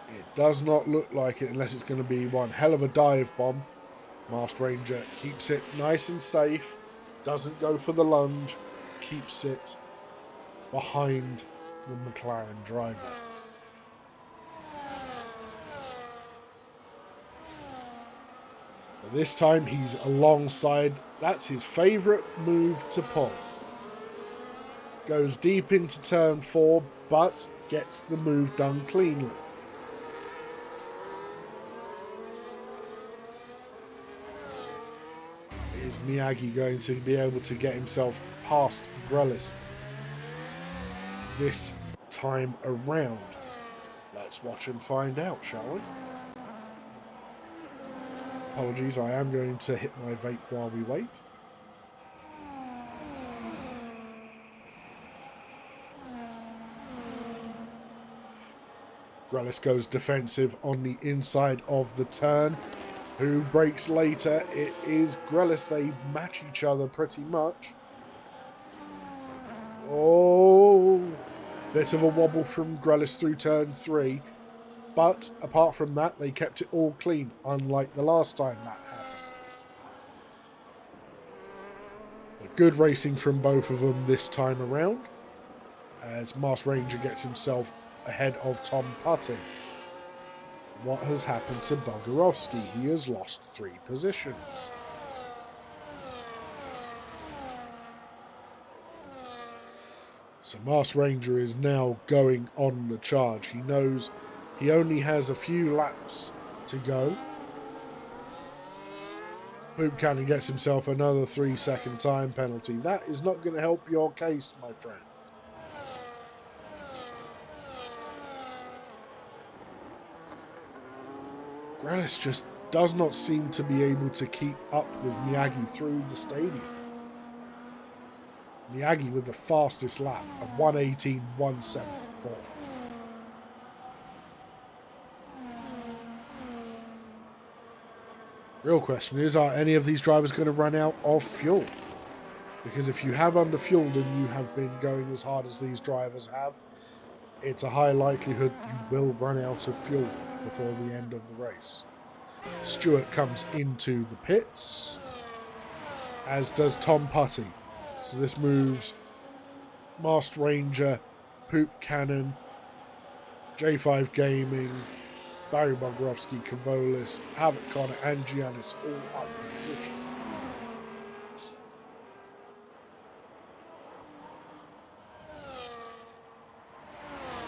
It does not look like it unless it's going to be one hell of a dive bomb. Mars Ranger keeps it nice and safe, doesn't go for the lunge, keeps it behind the McLaren driver. But this time he's alongside. That's his favourite move to pull. Goes deep into turn 4, but gets the move done cleanly. Is Miyagi going to be able to get himself past Grelis this time around? Let's watch and find out, shall we? Apologies, I am going to hit my vape while we wait. Grelis goes defensive on the inside of the turn. Who breaks later? It is Grelis. They match each other pretty much. Oh, bit of a wobble from Grelis through turn 3. But apart from that, they kept it all clean, unlike the last time that happened. But good racing from both of them this time around, as Mars Ranger gets himself ahead of Tom Putty. What has happened to Bogarovsky? He has lost 3 positions. So Mars Ranger is now going on the charge. He knows he only has a few laps to go. Poop Cannon gets himself another 3-second time penalty. That is not going to help your case, my friend. Grelis just does not seem to be able to keep up with Miyagi through the stadium. Miyagi with the fastest lap of 1:18.174. Real question is, are any of these drivers going to run out of fuel? Because if you have underfueled and you have been going as hard as these drivers have, it's a high likelihood you will run out of fuel before the end of the race. Stewart comes into the pits, as does Tom Putty. So this moves Mars Ranger, Poop Cannon, J5 Gaming, Barry Bogarovsky, Cavolis, Havoc Connor, and Giannis all up in position.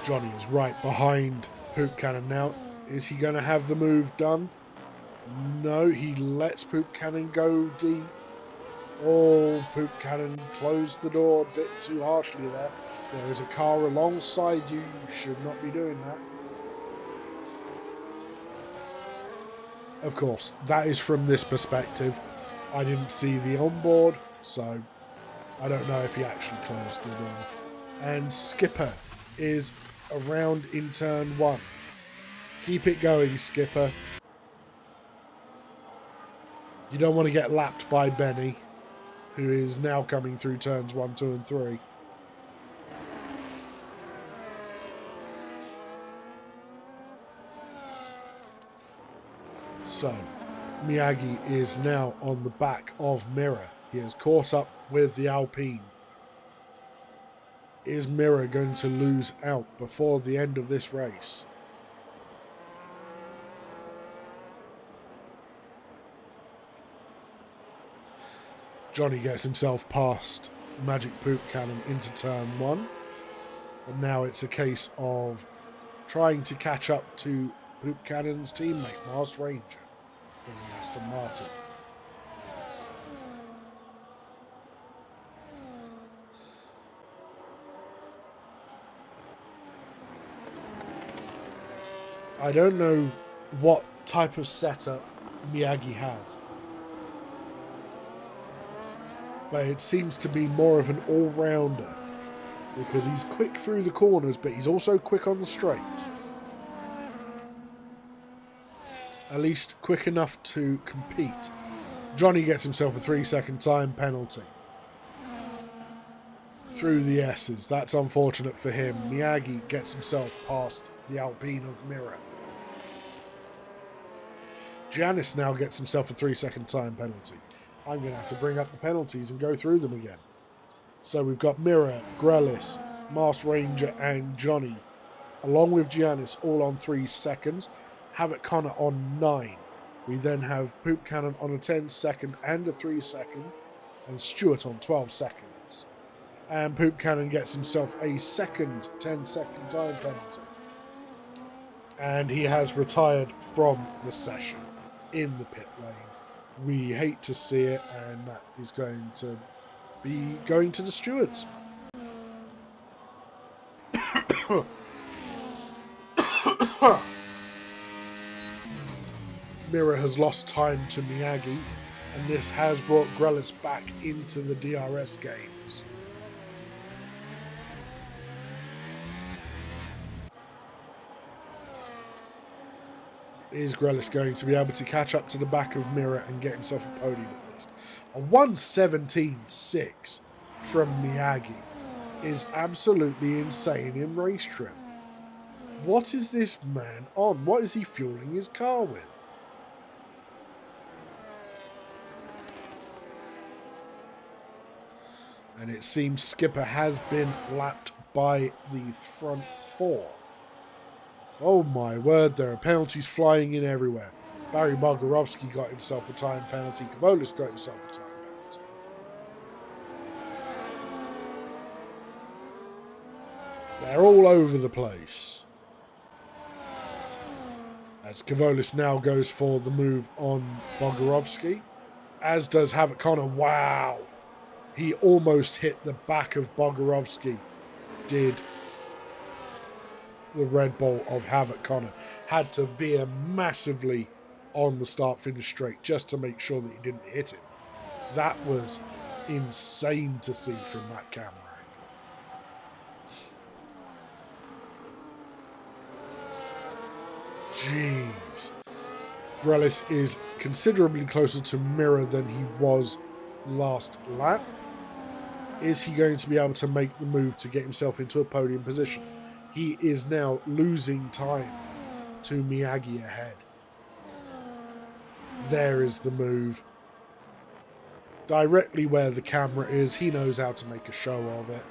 Johnny is right behind Poop Cannon now. Is he going to have the move done? No, he lets Poop Cannon go deep. Oh, Poop Cannon closed the door a bit too harshly there. There is a car alongside you. You should not be doing that. Of course, that is from this perspective. I didn't see the onboard, so I don't know if he actually closed the door. And Skipper is around in turn 1. Keep it going, Skipper. You don't want to get lapped by Benny, who is now coming through turns 1, 2 and 3. So, Miyagi is now on the back of Mirror. He has caught up with the Alpine. Is Mirror going to lose out before the end of this race? Johnny gets himself past Magic Poop Cannon into turn 1. And now it's a case of trying to catch up to Poop Cannon's teammate, Masked Ranger, in the Aston Martin. I don't know what type of setup Miyagi has, but it seems to be more of an all-rounder, because he's quick through the corners, but he's also quick on the straights. At least quick enough to compete. Johnny gets himself a 3-second time penalty through the S's. That's unfortunate for him. Miyagi gets himself past the Alpine of Mirror. Giannis now gets himself a 3-second time penalty. I'm going to have to bring up the penalties and go through them again. So we've got Mirror, Grelis, Masked Ranger and Johnny, along with Giannis, all on 3 seconds. Havoc Connor on 9. We then have Poop Cannon on a 10-second and a 3-second, and Stewart on 12 seconds. And Poop Cannon gets himself a second 10-second time penalty. And he has retired from the session in the pit lane. We hate to see it, and that is going to be going to the stewards. Mirror has lost time to Miyagi, and this has brought Grelis back into the DRS games. Is Grelis going to be able to catch up to the back of Mirror and get himself a podium at least? A 1:17.6 from Miyagi is absolutely insane in race trim. What is this man on? What is he fueling his car with? And it seems Skipper has been lapped by the front 4. Oh my word, there are penalties flying in everywhere. Barry Bogarovsky got himself a time penalty. Kavolis got himself a time penalty. They're all over the place. As Kavolis now goes for the move on Bogarovsky. As does Havoc Connor. Wow. He almost hit the back of Bogarovsky. Did the Red Bull of Havoc Connor. Had to veer massively on the start-finish straight just to make sure that he didn't hit him. That was insane to see from that camera angle. Jeez. Grelis is considerably closer to Mirror than he was last lap. Is he going to be able to make the move to get himself into a podium position? He is now losing time to Miyagi ahead. There is the move. Directly where the camera is. He knows how to make a show of it.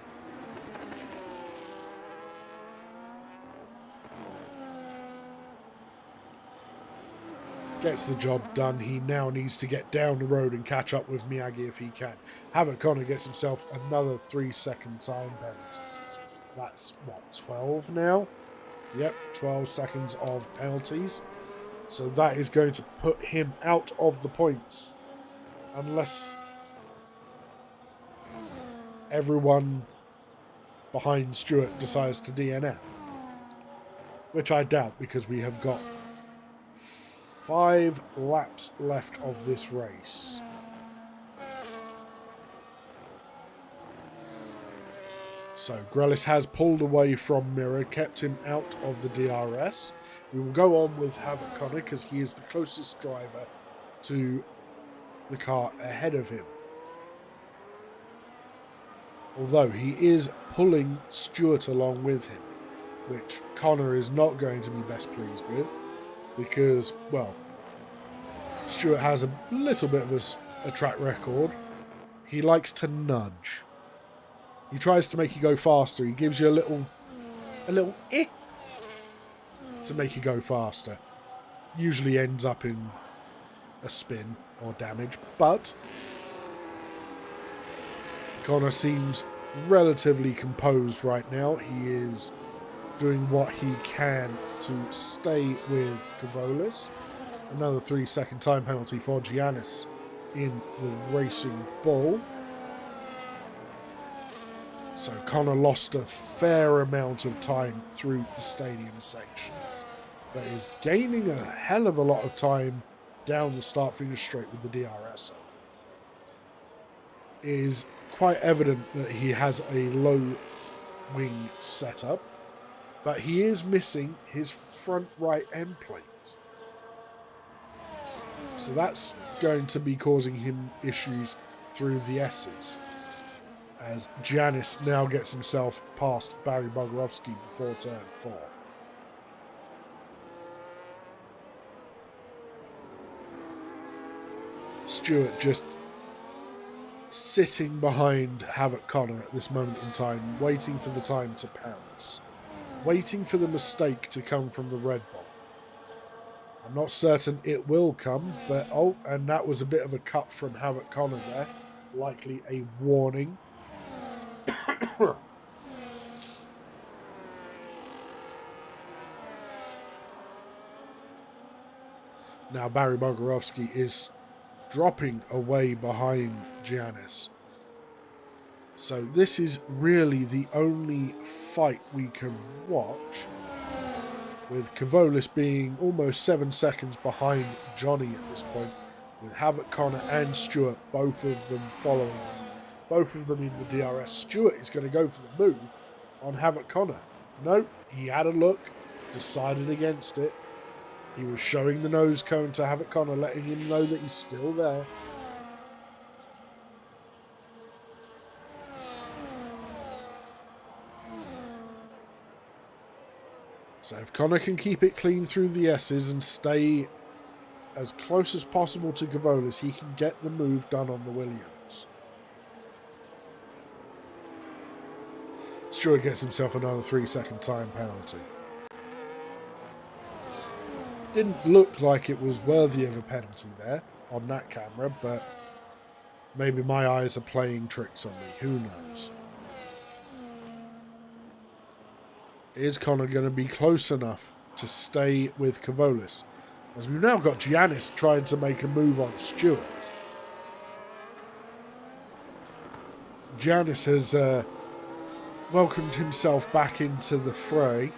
Gets the job done. He now needs to get down the road and catch up with Miyagi if he can. Havoc Connor gets himself another 3-second time penalty. That's, what, 12 now? Yep, 12 seconds of penalties. So that is going to put him out of the points. Unless everyone behind Stewart decides to DNF. Which I doubt, because we have got 5 laps left of this race. So Grellis has pulled away from Mirror, kept him out of the DRS. We will go on with Havoc Connor because he is the closest driver to the car ahead of him. Although he is pulling Stewart along with him, which Connor is not going to be best pleased with because, well, Stewart has a little bit of a track record. He likes to nudge. He tries to make you go faster. He gives you a little eh to make you go faster. Usually ends up in a spin or damage, but Connor seems relatively composed right now. He is doing what he can to stay with Kavolis. Another 3-second time penalty for Giannis in the Racing Bull. So Connor lost a fair amount of time through the stadium section, but is gaining a hell of a lot of time down the start-finish straight with the DRS. It is quite evident that he has a low wing setup, but he is missing his front right end plate. So that's going to be causing him issues through the S's, as Giannis now gets himself past Barry Bogorovsky before turn 4. Stewart just sitting behind Havoc Connor at this moment in time, waiting for the time to pounce, waiting for the mistake to come from the Red Bull. I'm not certain it will come, but oh, and that was a bit of a cut from Havoc Connor there, likely a warning. Now Barry Bogorovsky is dropping away behind Giannis. So this is really the only fight we can watch, with Kavolis being almost 7 seconds behind Johnny at this point, with Havoc Connor and Stewart, both of them following him. Both of them in the DRS. Stewart is going to go for the move on Havoc Connor. No, he had a look, decided against it. He was showing the nose cone to Havoc Connor, letting him know that he's still there. So if Connor can keep it clean through the S's and stay as close as possible to Kavolis, he can get the move done on the Williams. Stewart gets himself another 3-second time penalty. Didn't look like it was worthy of a penalty there on that camera, but maybe my eyes are playing tricks on me. Who knows? Is Connor going to be close enough to stay with Kavolis? As we've now got Giannis trying to make a move on Stewart. Giannis has welcomed himself back into the fray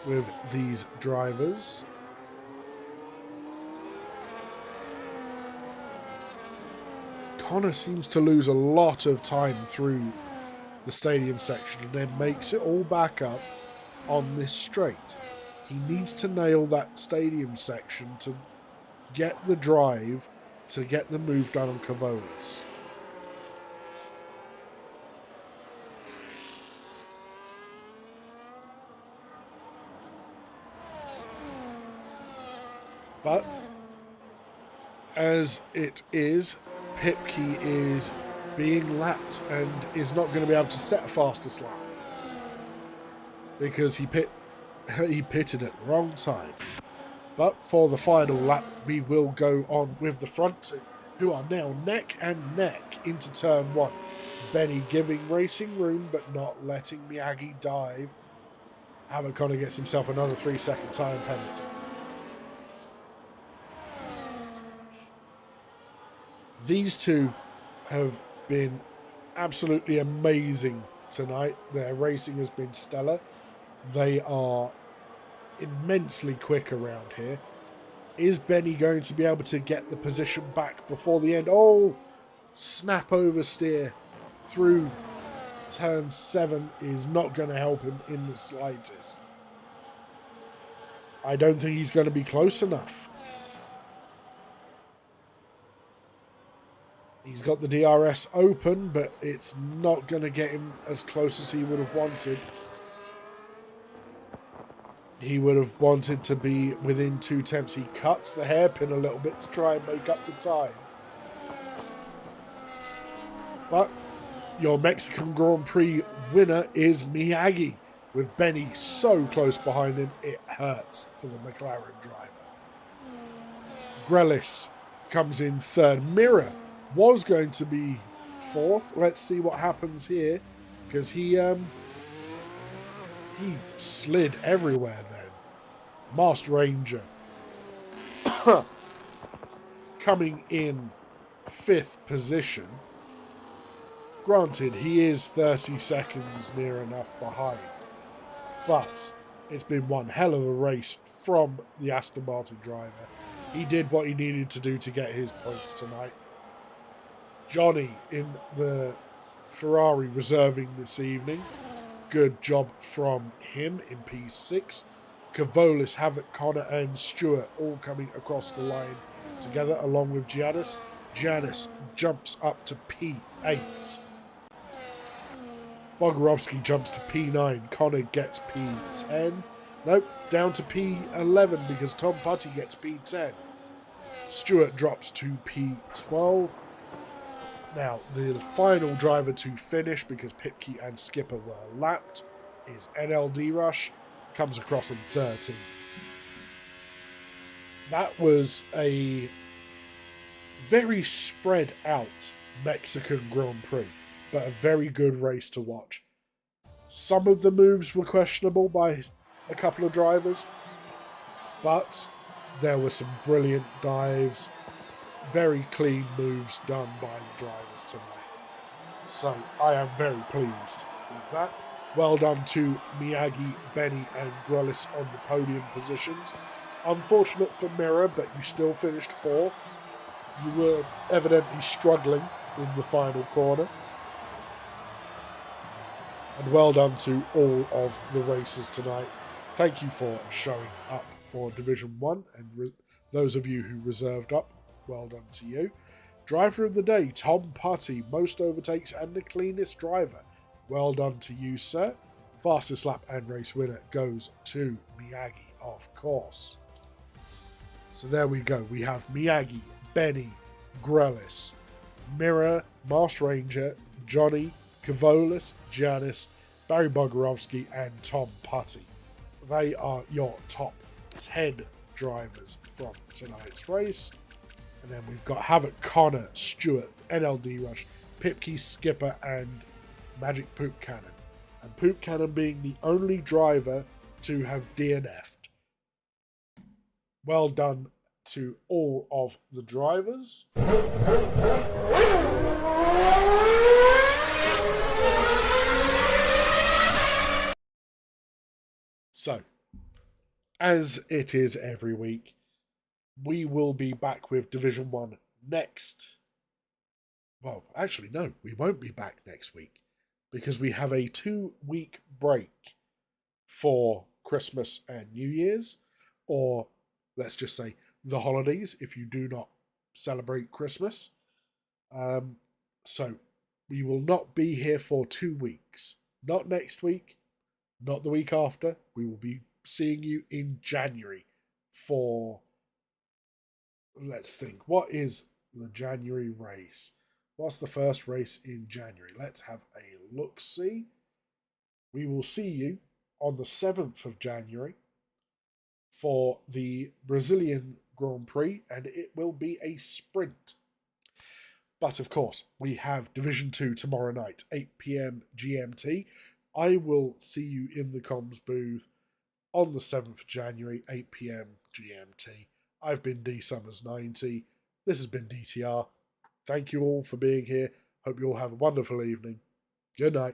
with these drivers. Connor seems to lose a lot of time through the stadium section and then makes it all back up on this straight. He needs to nail that stadium section to get the drive, to get the move done on Kavolis. But as it is, Pipke is being lapped and is not going to be able to set a fastest lap because he pitted at the wrong time. But for the final lap, we will go on with the front two, who are now neck and neck into turn 1. Benny giving racing room but not letting Miyagi dive. Havoc Connor gets himself another 3-second time penalty. These two have been absolutely amazing tonight. Their racing has been stellar. They are immensely quick around here. Is Benny going to be able to get the position back before the end? Oh, snap oversteer through turn 7 is not going to help him in the slightest. I don't think he's going to be close enough. He's got the DRS open, but it's not going to get him as close as he would have wanted. He would have wanted to be within 2 tenths. He cuts the hairpin a little bit to try and make up the time. But your Mexican Grand Prix winner is Miyagi, with Benny so close behind him, it hurts for the McLaren driver. Grelis comes in third. Mirror was going to be fourth. Let's see what happens here, because he slid everywhere then. Master Ranger coming in 5th position. Granted, he is 30 seconds near enough behind, but it's been one hell of a race from the Aston Martin driver. He did what he needed to do to get his points tonight. Johnny in the Ferrari reserving this evening. Good job from him in P6. Cavolis, Havoc, Connor and Stewart all coming across the line together along with Giannis. Giannis jumps up to P8. Bogorovsky jumps to P9. Connor gets P10. Nope, down to P11 because Tom Putty gets P10. Stewart drops to P12. Now, the final driver to finish, because Pipke and Skipper were lapped, is NLD Rush. Comes across in 13th. That was a very spread out Mexican Grand Prix, but a very good race to watch. Some of the moves were questionable by a couple of drivers, but there were some brilliant dives, very clean moves done by the drivers tonight. So I am very pleased with that. Well done to Miyagi, Benny and Grelis on the podium positions. Unfortunate for Mirror, but you still finished 4th. You were evidently struggling in the final corner. And well done to all of the racers tonight. Thank you for showing up for Division 1, and those of you who reserved up, well done to you. Driver of the day, Tom Putty, most overtakes and the cleanest driver. Well done to you, sir. Fastest lap and race winner goes to Miyagi, of course. So there we go. We have Miyagi, Benny, Grelis, Mirror, Master Ranger, Johnny, Cavolis, Giannis, Barry Bogorovsky and Tom Putty. They are your top 10 drivers from tonight's race. And then we've got Havoc, Connor, Stewart, NLD Rush, Pipke, Skipper and Magic Poop Cannon. And Poop Cannon being the only driver to have DNF'd. Well done to all of the drivers. So, as it is every week, we will be back with Division 1 next. Well, actually, no, we won't be back next week, because we have a 2-week break for Christmas and New Year's, or let's just say the holidays if you do not celebrate Christmas. So we will not be here for 2 weeks. Not next week, not the week after. We will be seeing you in January for, let's think, what is the January race? What's the first race in January? Let's have a look-see. We will see you on the 7th of January for the Brazilian Grand Prix, and it will be a sprint. But of course, we have Division 2 tomorrow night, 8 PM GMT. I will see you in the comms booth on the 7th of January, 8 PM GMT. I've been D Summers 90. This has been DTR. Thank you all for being here. Hope you all have a wonderful evening. Good night.